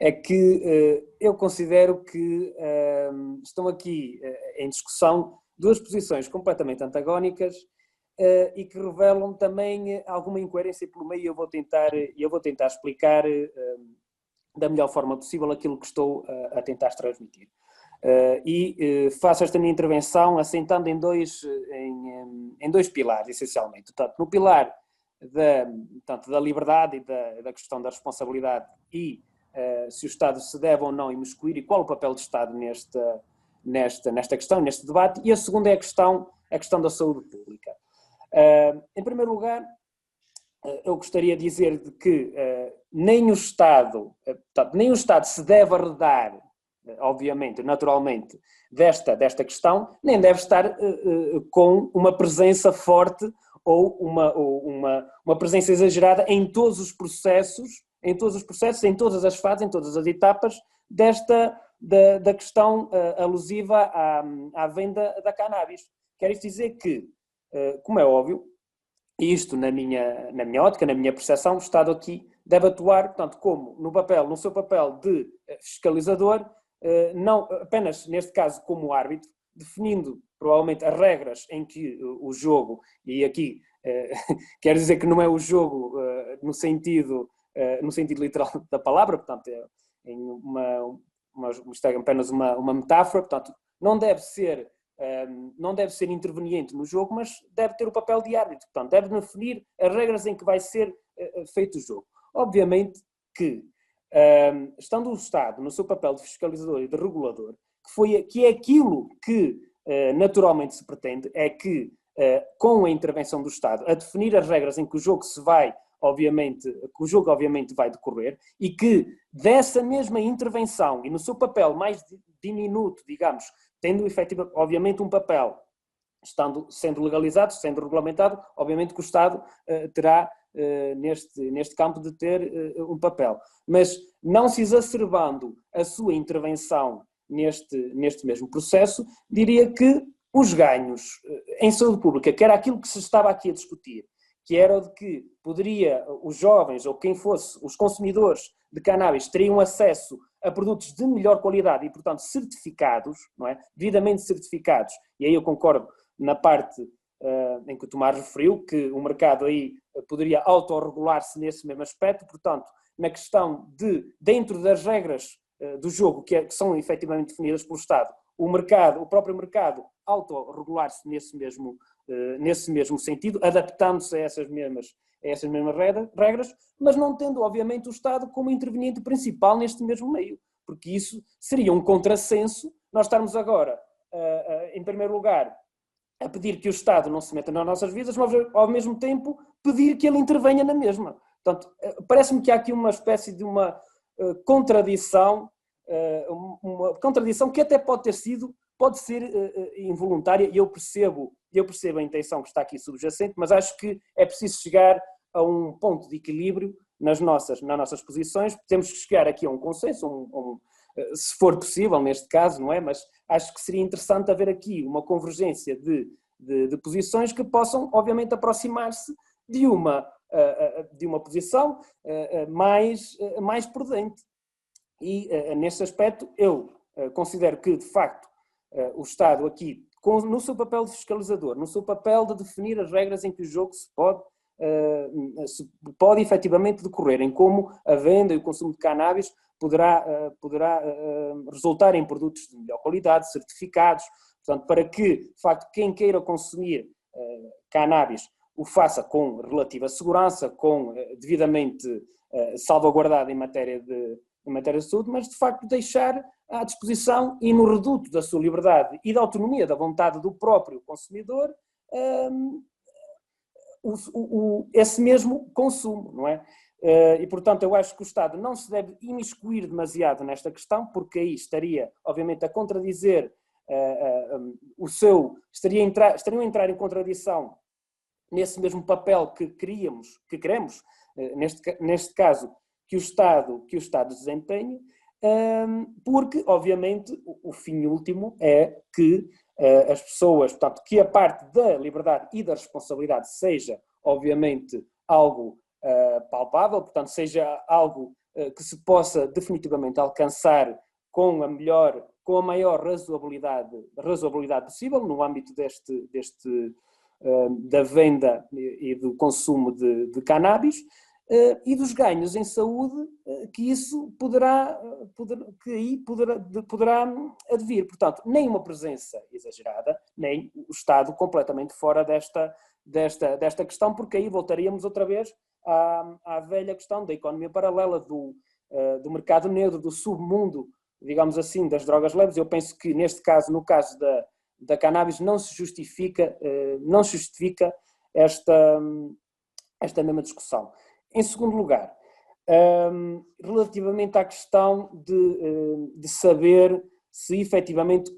G: é que eu considero que estão aqui em discussão duas posições completamente antagónicas e que revelam também alguma incoerência pelo meio, e eu vou tentar explicar da melhor forma possível aquilo que estou a tentar transmitir. Faço esta minha intervenção assentando em dois pilares, essencialmente. Portanto, no pilar da liberdade e da questão da responsabilidade e se o Estado se deve ou não imiscuir e qual o papel do Estado nesta questão, neste debate, e a segunda é a questão da saúde pública. Em primeiro lugar, eu gostaria de dizer que nem o Estado se deve arredar, obviamente, naturalmente, desta questão, nem deve estar com uma presença forte ou uma presença exagerada em todos os processos, em todas as fases, em todas as etapas da questão alusiva à venda da cannabis. Quero isto dizer que, como é óbvio, e isto na minha ótica, na minha percepção, o Estado aqui deve atuar, portanto, como no seu papel de fiscalizador, não apenas neste caso como árbitro, definindo provavelmente as regras em que o jogo, e aqui quero dizer que não é o jogo no sentido literal da palavra, portanto é isto é apenas uma metáfora, portanto não deve ser interveniente no jogo, mas deve ter o papel de árbitro, portanto deve definir as regras em que vai ser feito o jogo. Obviamente que, estando o Estado no seu papel de fiscalizador e de regulador, que é aquilo que naturalmente se pretende, é que com a intervenção do Estado, a definir as regras em que o jogo obviamente vai decorrer, e que dessa mesma intervenção e no seu papel mais diminuto, digamos, tendo efetivamente, obviamente, um papel, sendo legalizado, sendo regulamentado, obviamente que o Estado terá neste campo de ter um papel. Mas não se exacerbando a sua intervenção neste mesmo processo, diria que os ganhos em saúde pública, que era aquilo que se estava aqui a discutir, que era o de que os jovens ou quem fosse, os consumidores de cannabis teriam acesso a produtos de melhor qualidade e, portanto, certificados, não é? Devidamente certificados, e aí eu concordo na parte em que o Tomás referiu, que o mercado aí poderia autorregular-se nesse mesmo aspecto, portanto, na questão de, dentro das regras do jogo, que são efetivamente definidas pelo Estado, o próprio mercado autorregular-se nesse mesmo sentido, adaptando-se a essas mesmas regras, mas não tendo, obviamente, o Estado como interveniente principal neste mesmo meio, porque isso seria um contrassenso, nós estarmos agora, em primeiro lugar, a pedir que o Estado não se meta nas nossas vidas, mas ao mesmo tempo pedir que ele intervenha na mesma. Portanto, parece-me que há aqui uma espécie de uma contradição que até pode ser involuntária, e eu percebo a intenção que está aqui subjacente, mas acho que é preciso chegar a um ponto de equilíbrio nas nossas posições. Temos que chegar aqui a um consenso, se for possível neste caso, não é? Mas acho que seria interessante haver aqui uma convergência de posições que possam, obviamente, aproximar-se de uma posição mais prudente. E, nesse aspecto, eu considero que, de facto, o Estado aqui, no seu papel de fiscalizador, no seu papel de definir as regras em que o jogo se pode efetivamente decorrer, em como a venda e o consumo de cannabis poderá resultar em produtos de melhor qualidade, certificados, portanto, para que, de facto, quem queira consumir cannabis o faça com relativa segurança, devidamente salvaguardado em matéria de saúde, mas, de facto, deixar à disposição e no reduto da sua liberdade e da autonomia, da vontade do próprio consumidor, esse mesmo consumo, não é? E, portanto, eu acho que o Estado não se deve imiscuir demasiado nesta questão, porque aí estaria, obviamente, a contradizer estariam a entrar em contradição nesse mesmo papel que queremos, neste caso, que o Estado desempenhe, porque, obviamente, o fim último é que as pessoas, portanto, que a parte da liberdade e da responsabilidade seja, obviamente, algo palpável, portanto, seja algo que se possa definitivamente alcançar com a maior razoabilidade possível no âmbito da venda e do consumo de cannabis, e dos ganhos em saúde que isso poderá advir. Portanto, nem uma presença exagerada, nem o Estado completamente fora desta questão, porque aí voltaríamos outra vez à velha questão da economia paralela, do mercado negro, do submundo, digamos assim, das drogas leves. Eu penso que neste caso, no caso da cannabis, não se justifica esta mesma discussão. Em segundo lugar, relativamente à questão de saber se efetivamente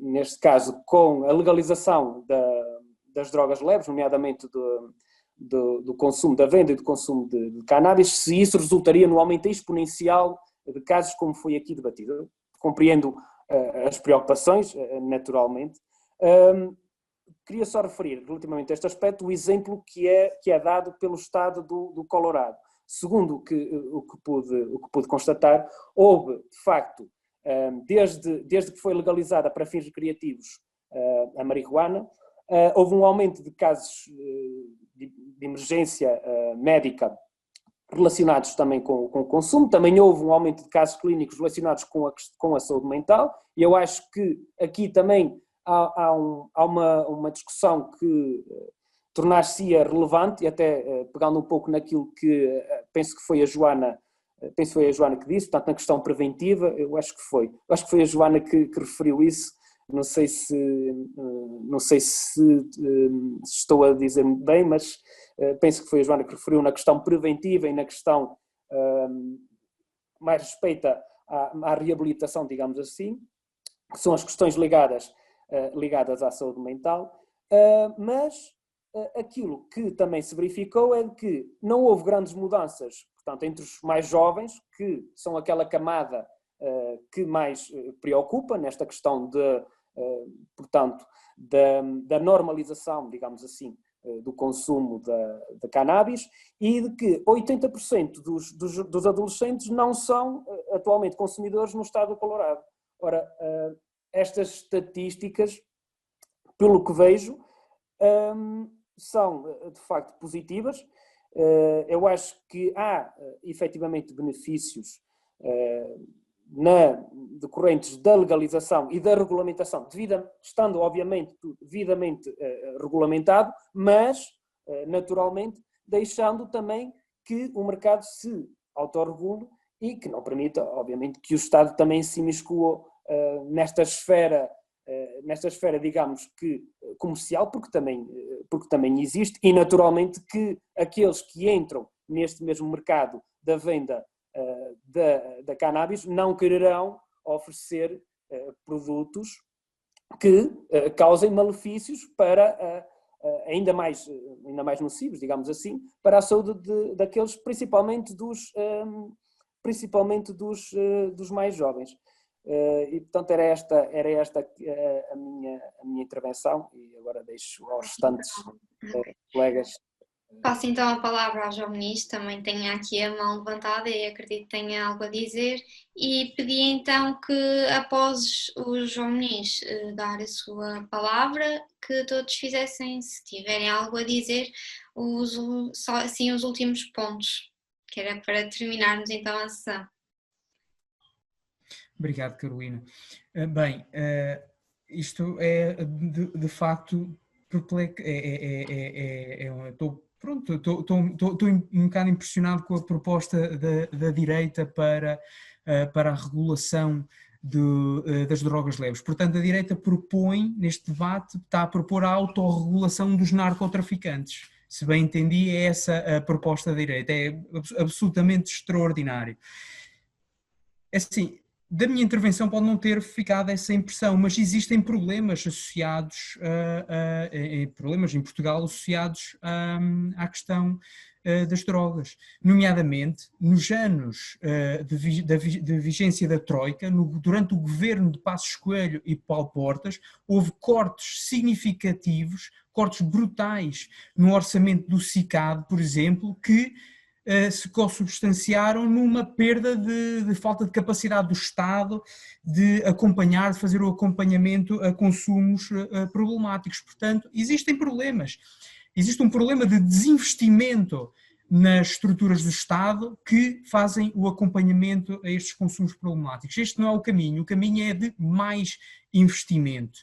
G: neste caso, com a legalização das drogas leves, nomeadamente do consumo, da venda e do consumo de cannabis, se isso resultaria no aumento exponencial de casos como foi aqui debatido. Eu compreendo as preocupações, naturalmente. Queria só referir, relativamente a este aspecto, o exemplo que é dado pelo estado do Colorado. segundo o que pude constatar, houve, de facto, desde que foi legalizada para fins recreativos a marihuana, houve um aumento de casos de emergência médica relacionados também com o consumo, também houve um aumento de casos clínicos relacionados com a saúde mental, e eu acho que aqui também há uma discussão que tornar-se-ia relevante, e até pegando um pouco naquilo que penso que foi a Joana que disse, portanto na questão preventiva, eu acho que foi a Joana que referiu isso, não sei se estou a dizer muito bem, mas penso que foi a Joana que referiu na questão preventiva e na questão mais respeita à reabilitação, digamos assim, que são as questões ligadas à saúde mental, mas aquilo que também se verificou é que não houve grandes mudanças, portanto, entre os mais jovens, que são aquela camada que mais preocupa nesta questão portanto, da normalização, digamos assim, do consumo da cannabis, e de que 80% dos adolescentes não são atualmente consumidores no estado do Colorado. Ora, estas estatísticas, pelo que vejo, são de facto positivas. Eu acho que há efetivamente benefícios decorrentes da legalização e da regulamentação, estando obviamente devidamente regulamentado, mas naturalmente deixando também que o mercado se autorregule e que não permita, obviamente, que o Estado também se imiscua nesta esfera, digamos que comercial, porque também existe, e naturalmente que aqueles que entram neste mesmo mercado da venda da cannabis não quererão oferecer produtos que causem malefícios para ainda mais nocivos, digamos assim, para a saúde daqueles, principalmente dos mais jovens. E portanto era esta a minha intervenção, e agora deixo aos restantes colegas.
A: Passo então a palavra ao João Muniz, também tenho aqui a mão levantada e acredito que tenha algo a dizer, e pedi então que após o João Muniz dar a sua palavra, que todos fizessem, se tiverem algo a dizer, só assim os últimos pontos, que era para terminarmos então a sessão.
F: Obrigado, Carolina. Bem, isto é de facto perplexo. Estou um bocado impressionado com a proposta da direita para a regulação das drogas leves. Portanto, a direita propõe, neste debate, está a propor a autorregulação dos narcotraficantes. Se bem entendi, é essa a proposta da direita. É absolutamente extraordinário. É assim, da minha intervenção pode não ter ficado essa impressão, mas existem problemas associados, problemas em Portugal associados à questão das drogas, nomeadamente nos anos de vigência da Troika, durante o governo de Passos Coelho e Paulo Portas, houve cortes significativos, cortes brutais no orçamento do SICAD, por exemplo, que se consubstanciaram numa perda de falta de capacidade do Estado de acompanhar, de fazer o acompanhamento a consumos problemáticos. Portanto, existem problemas. Existe um problema de desinvestimento nas estruturas do Estado que fazem o acompanhamento a estes consumos problemáticos. Este não é o caminho é de mais investimento.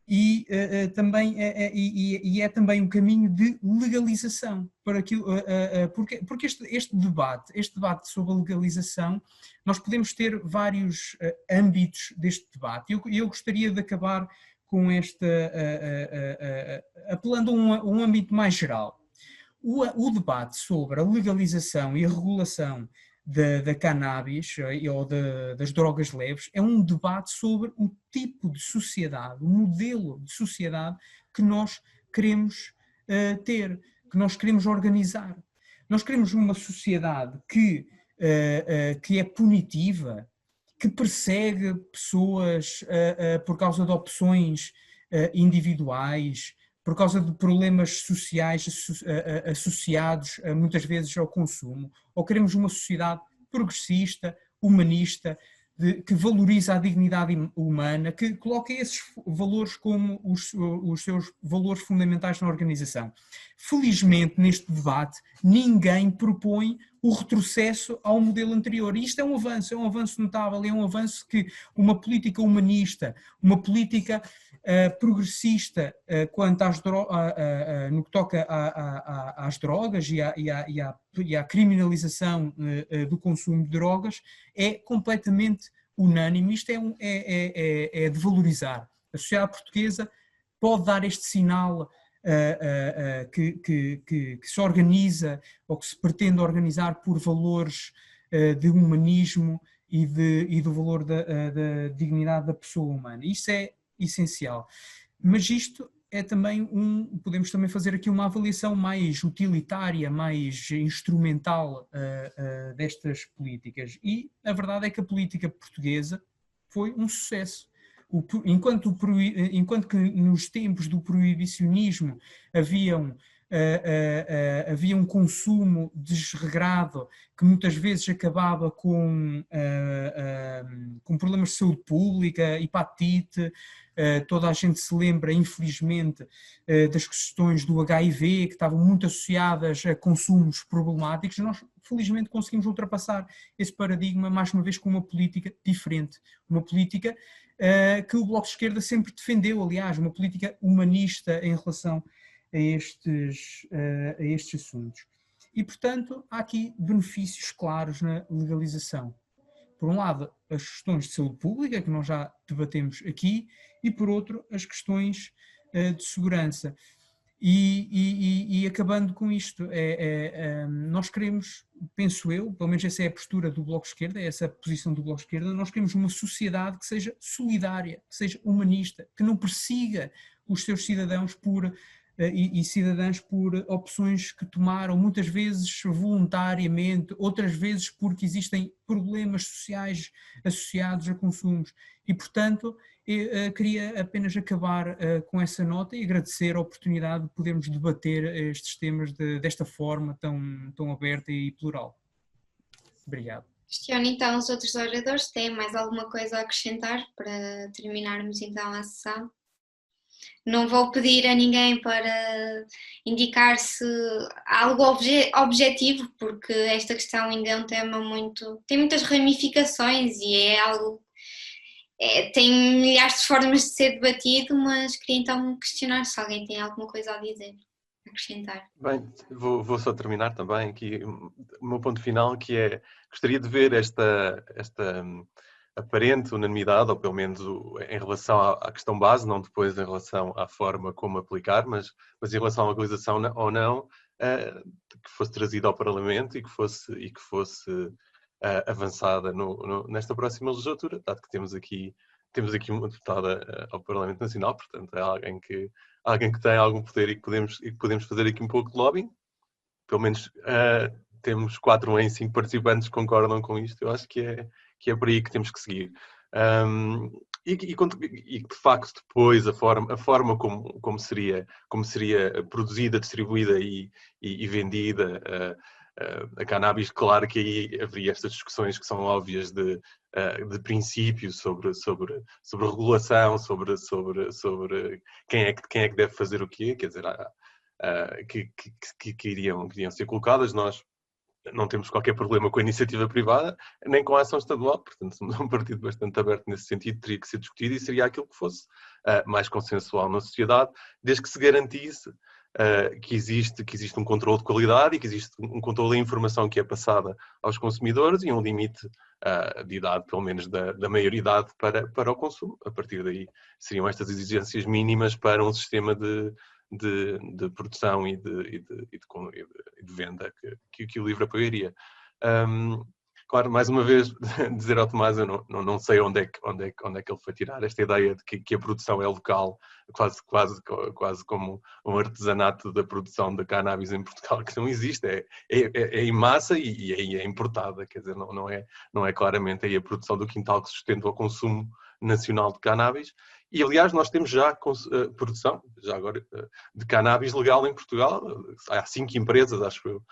F: E também é também um caminho de legalização para aquilo, porque este debate sobre a legalização, nós podemos ter vários âmbitos deste debate, e eu gostaria de acabar com apelando a um âmbito mais geral. O debate sobre a legalização e a regulação da cannabis ou das drogas leves é um debate sobre o tipo de sociedade, o modelo de sociedade que nós queremos ter, que nós queremos organizar. Nós queremos uma sociedade que é punitiva, que persegue pessoas por causa de opções individuais, por causa de problemas sociais associados muitas vezes ao consumo, ou queremos uma sociedade progressista, humanista, que valoriza a dignidade humana, que coloca esses valores como os seus valores fundamentais na organização. Felizmente, neste debate, ninguém propõe o retrocesso ao modelo anterior. E isto é um avanço notável, é um avanço que uma política humanista, uma política progressista quanto no que toca às drogas e à criminalização do consumo de drogas é completamente unânime. Isto é de valorizar. A sociedade portuguesa pode dar este sinal que se organiza ou que se pretende organizar por valores de humanismo e do valor da dignidade da pessoa humana. Isso é essencial. Mas isto é também podemos também fazer aqui uma avaliação mais utilitária, mais instrumental destas políticas. E a verdade é que a política portuguesa foi um sucesso. Enquanto que nos tempos do proibicionismo havia um consumo desregrado que muitas vezes acabava com problemas de saúde pública, hepatite. Toda a gente se lembra, infelizmente, das questões do HIV, que estavam muito associadas a consumos problemáticos. Nós, felizmente, conseguimos ultrapassar esse paradigma, mais uma vez, com uma política diferente. Uma política que o Bloco de Esquerda sempre defendeu, aliás, uma política humanista em relação a estes assuntos. E, portanto, há aqui benefícios claros na legalização. Por um lado, as questões de saúde pública, que nós já debatemos aqui, e por outro, as questões de segurança. E acabando com isto, nós queremos, penso eu, pelo menos essa é a postura do Bloco de Esquerda, essa é a posição do Bloco de Esquerda, nós queremos uma sociedade que seja solidária, que seja humanista, que não persiga os seus cidadãos e cidadãs por opções que tomaram muitas vezes voluntariamente, outras vezes porque existem problemas sociais associados a consumos. E, portanto, eu queria apenas acabar com essa nota e agradecer a oportunidade de podermos debater estes temas desta forma tão aberta e plural. Obrigado.
A: Questiono então os outros oradores, têm mais alguma coisa a acrescentar para terminarmos então a sessão? Não vou pedir a ninguém para indicar-se algo objetivo, porque esta questão ainda é um tema tem muitas ramificações e é algo, tem milhares de formas de ser debatido, mas queria então questionar se alguém tem alguma coisa a dizer, a acrescentar.
D: Bem, vou só terminar também aqui o meu ponto final, que é, gostaria de ver esta aparente unanimidade, ou pelo menos em relação à questão base, não depois em relação à forma como aplicar, mas em relação à legalização ou não, que fosse trazida ao Parlamento e que fosse avançada nesta próxima legislatura, dado que temos aqui uma deputada ao Parlamento Nacional, portanto é alguém que tem algum poder e que podemos fazer aqui um pouco de lobbying. Pelo menos temos 4 em 5 participantes que concordam com isto. Eu acho que é por aí que temos que seguir. E de facto depois a forma como seria produzida, distribuída e vendida a cannabis, claro que aí haveria estas discussões que são óbvias de princípio sobre regulação, sobre quem é que deve fazer o quê, quer dizer, que iriam ser colocadas. Nós não temos qualquer problema com a iniciativa privada, nem com a ação estadual, portanto somos um partido bastante aberto nesse sentido, teria que ser discutido e seria aquilo que fosse mais consensual na sociedade, desde que se garantisse que existe um controle de qualidade e que existe um controle da informação que é passada aos consumidores e um limite de idade, pelo menos da maioridade para o consumo. A partir daí seriam estas exigências mínimas para um sistema de produção e de venda que o LIVRE apoiaria. Claro, mais uma vez, dizer ao Tomás, eu não sei onde é que ele foi tirar esta ideia de que a produção é local, quase como um artesanato da produção de cannabis em Portugal, que não existe, é em massa e é importada, quer dizer, não é claramente aí a produção do quintal que sustenta o consumo nacional de cannabis. E, aliás, nós temos já produção, já agora, de cannabis legal em Portugal. Há 5 empresas, acho eu,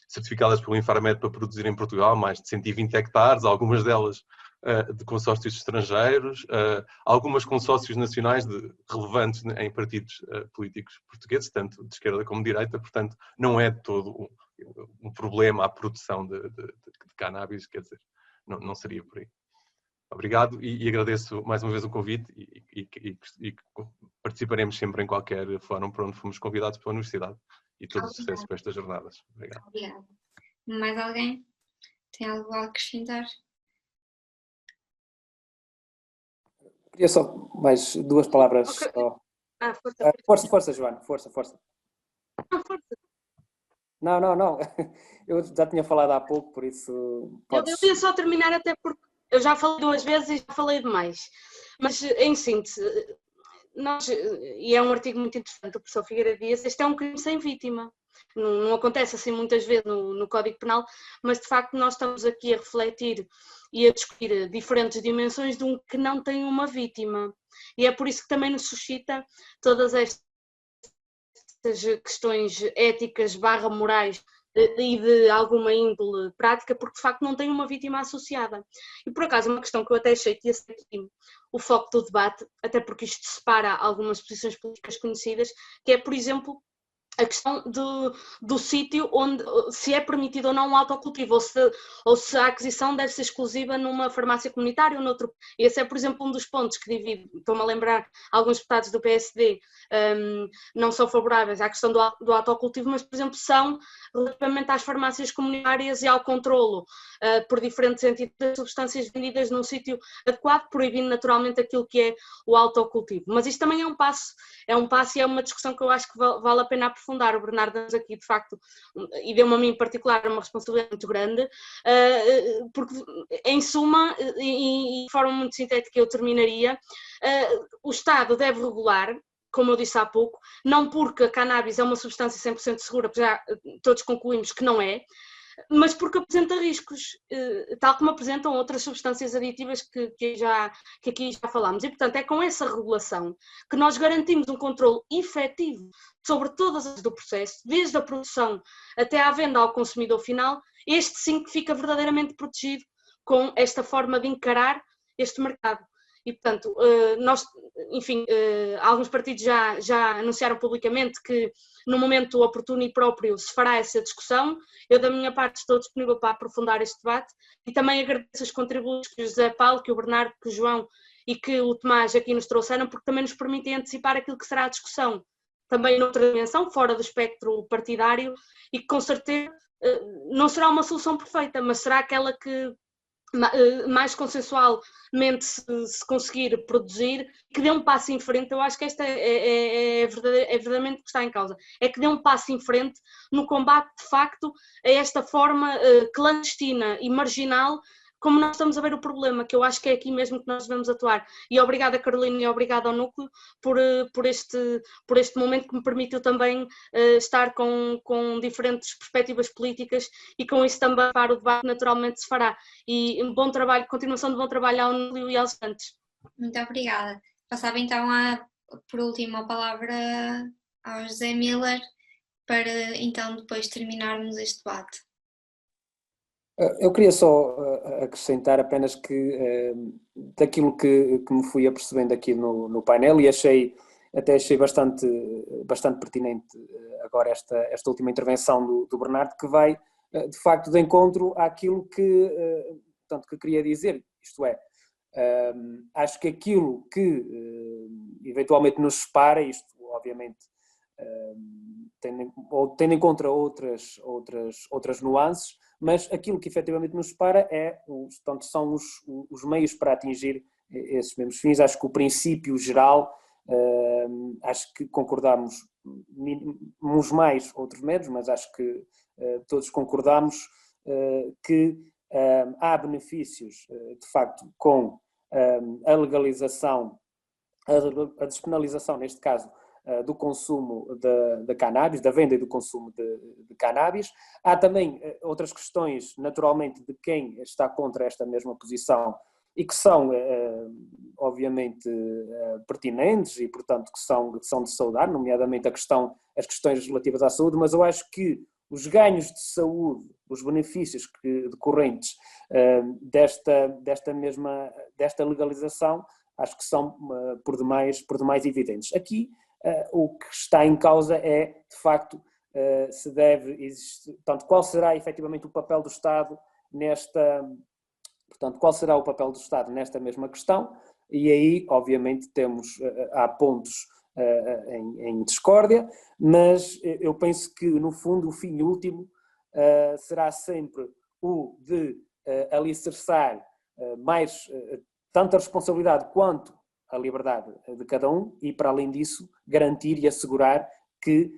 D: certificadas pelo Infarmed para produzir em Portugal, mais de 120 hectares, algumas delas de consórcios estrangeiros, algumas consórcios nacionais relevantes em partidos políticos portugueses, tanto de esquerda como de direita, portanto, não é de todo um problema a produção de cannabis, quer dizer, não seria por aí. Obrigado e agradeço mais uma vez o convite e participaremos sempre em qualquer fórum para onde fomos convidados pela Universidade e todo o sucesso para estas jornadas. Obrigado.
A: Obrigada. Mais alguém? Tem algo a acrescentar?
G: Queria só mais 2 palavras.
C: Okay.
G: Força, Joana, força. Não. Eu já tinha falado há pouco, por isso podes...
C: Eu ia só terminar, até porque eu já falei 2 vezes e já falei demais. Mas, em síntese, e é um artigo muito interessante do professor Figueira Dias, este é um crime sem vítima. Não acontece assim muitas vezes no Código Penal, mas de facto nós estamos aqui a refletir e a discutir diferentes dimensões de um que não tem uma vítima. E é por isso que também nos suscita todas estas questões éticas / morais e de alguma índole prática, porque de facto não tem uma vítima associada. E por acaso uma questão que eu até achei que ia ser aqui o foco do debate, até porque isto separa algumas posições políticas conhecidas, que é, por exemplo, a questão do sítio onde se é permitido ou não um autocultivo, ou se a aquisição deve ser exclusiva numa farmácia comunitária ou noutro. Esse é, por exemplo, um dos pontos que divide. Estou-me a lembrar, alguns deputados do PSD não são favoráveis à questão do autocultivo, mas, por exemplo, são relativamente às farmácias comunitárias e ao controlo por diferentes entidades de substâncias vendidas num sítio adequado, proibindo naturalmente aquilo que é o autocultivo. Mas isto também é um passo e é uma discussão que eu acho que vale a pena aprofundar. O Bernardo aqui, de facto, e deu-me a mim em particular uma responsabilidade muito grande, porque, em suma, e de forma muito sintética eu terminaria, o Estado deve regular, como eu disse há pouco, não porque a cannabis é uma substância 100% segura, porque já todos concluímos que não é, mas porque apresenta riscos, tal como apresentam outras substâncias aditivas que aqui já falámos. E, portanto, é com essa regulação que nós garantimos um controle efetivo sobre todas as do processo, desde a produção até à venda ao consumidor final, este sim que fica verdadeiramente protegido com esta forma de encarar este mercado. E, portanto, alguns partidos já anunciaram publicamente que no momento oportuno e próprio se fará essa discussão. Eu, da minha parte, estou disponível para aprofundar este debate e também agradeço os contributos que o José Paulo, que o Bernardo, que o João e que o Tomás aqui nos trouxeram, porque também nos permitem antecipar aquilo que será a discussão, também noutra dimensão, fora do espectro partidário, e que com certeza não será uma solução perfeita, mas será aquela que mais consensualmente se conseguir produzir, que dê um passo em frente. Eu acho que esta é verdadeiramente o que está em causa, é que dê um passo em frente no combate de facto a esta forma clandestina e marginal como nós estamos a ver o problema, que eu acho que é aqui mesmo que nós devemos atuar. E obrigada, Carolina, e obrigada ao Núcleo por este momento que me permitiu também estar com diferentes perspectivas políticas e com isso também para o debate naturalmente se fará. E um bom trabalho, continuação de bom trabalho ao Núcleo e aos estudantes.
A: Muito obrigada. Passava então por último a palavra ao José Miller para então depois terminarmos este debate.
G: Eu queria só acrescentar apenas que daquilo que me fui apercebendo aqui no painel, e achei bastante pertinente agora esta última intervenção do Bernardo, que vai de facto de encontro àquilo que queria dizer, isto é, acho que aquilo que eventualmente nos separa, isto obviamente tendo em conta outras nuances, mas aquilo que efetivamente nos separa são os meios para atingir esses mesmos fins. Acho que o princípio geral, acho que concordamos, uns mais, outros menos, mas acho que todos concordamos que há benefícios, de facto, com a legalização, a despenalização, neste caso, do consumo de cannabis, da venda e do consumo de cannabis. Há também outras questões, naturalmente, de quem está contra esta mesma posição e que são, obviamente, pertinentes e, portanto, que são de saudar, nomeadamente as questões relativas à saúde, mas eu acho que os ganhos de saúde, os benefícios decorrentes desta legalização, acho que são por demais evidentes. Aqui, o que está em causa é, de facto, se deve existir, portanto, qual será efetivamente o papel do Estado nesta mesma questão, e aí, obviamente, há pontos em discórdia, mas eu penso que, no fundo, o fim último será sempre o de alicerçar mais tanto a responsabilidade quanto a liberdade de cada um e, para além disso, garantir e assegurar que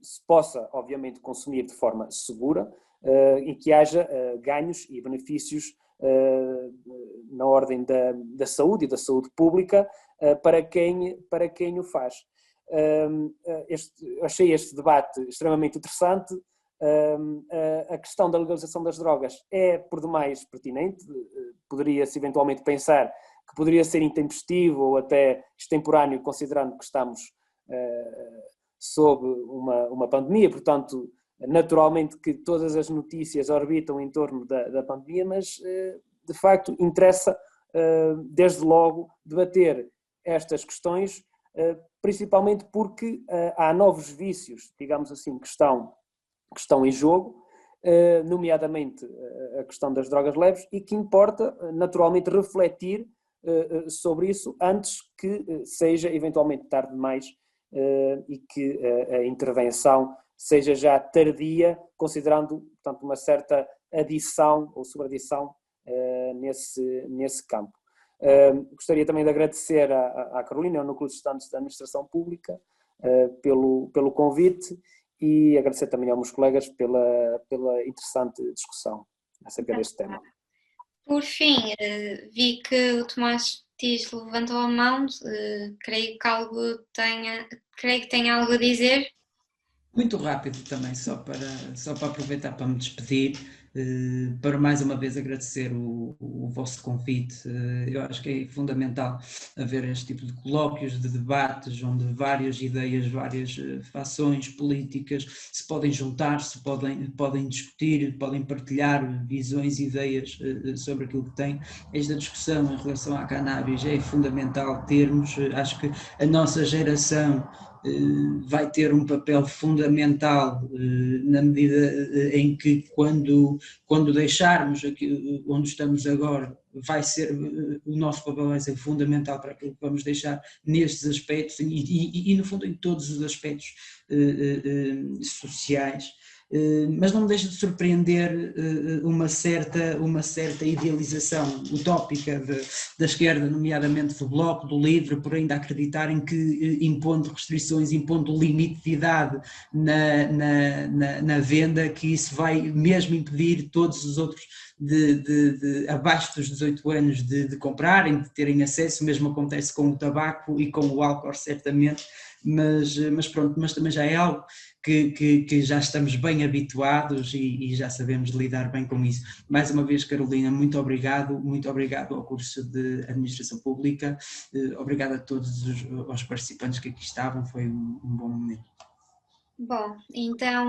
G: se possa, obviamente, consumir de forma segura e que haja ganhos e benefícios na ordem da saúde e da saúde pública para quem o faz. Achei este debate extremamente interessante. A questão da legalização das drogas é por demais pertinente. Poderia-se eventualmente pensar que poderia ser intempestivo ou até extemporâneo, considerando que estamos sob uma pandemia, portanto, naturalmente que todas as notícias orbitam em torno da pandemia, mas de facto interessa desde logo debater estas questões, principalmente porque há novos vícios, digamos assim, que estão em jogo, nomeadamente a questão das drogas leves, e que importa naturalmente refletir sobre isso antes que seja eventualmente tarde demais e que a intervenção seja já tardia, considerando, portanto, uma certa adição ou sobreadição nesse campo. Gostaria também de agradecer à Carolina, ao Núcleo de Estudantes da Administração Pública, pelo convite, e agradecer também aos meus colegas pela interessante discussão acerca deste tema.
A: Por fim, vi que o Tomás Tis levantou a mão, creio que tenha algo a dizer.
E: Muito rápido também, só para aproveitar para me despedir, para mais uma vez agradecer o vosso convite. Eu acho que é fundamental haver este tipo de colóquios, de debates, onde várias ideias, várias fações políticas se podem juntar, podem discutir, podem partilhar visões e ideias sobre aquilo que têm. Esta discussão em relação à cannabis é fundamental termos. Acho que a nossa geração vai ter um papel fundamental na medida em que quando deixarmos aqui, onde estamos agora, o nosso papel vai ser fundamental para aquilo que vamos deixar nestes aspectos e no fundo em todos os aspectos sociais. Mas não me deixa de surpreender uma certa idealização utópica da esquerda, nomeadamente do Bloco, do LIVRE, por ainda acreditarem que impondo restrições, impondo limite de idade na venda, que isso vai mesmo impedir todos os outros abaixo dos 18 anos de comprarem, de terem acesso. O mesmo acontece com o tabaco e com o álcool, certamente, mas pronto, mas também já é algo que já estamos bem habituados e já sabemos lidar bem com isso. Mais uma vez, Carolina, muito obrigado ao curso de Administração Pública, obrigado a todos os participantes que aqui estavam, foi um bom momento.
A: Bom, então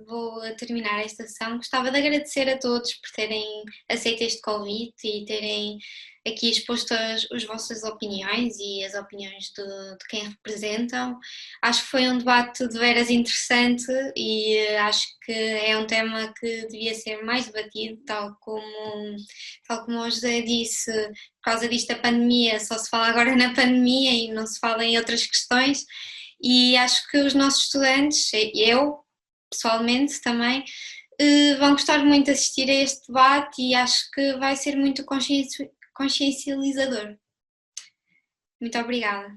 A: vou terminar esta sessão. Gostava de agradecer a todos por terem aceito este convite e terem aqui exposto as vossas opiniões e as opiniões de quem representam. Acho que foi um debate de veras interessante e acho que é um tema que devia ser mais debatido, tal como o José disse, por causa disto da pandemia, só se fala agora na pandemia e não se fala em outras questões. E acho que os nossos estudantes, eu pessoalmente também, vão gostar muito de assistir a este debate e acho que vai ser muito consciencializador. Muito obrigada.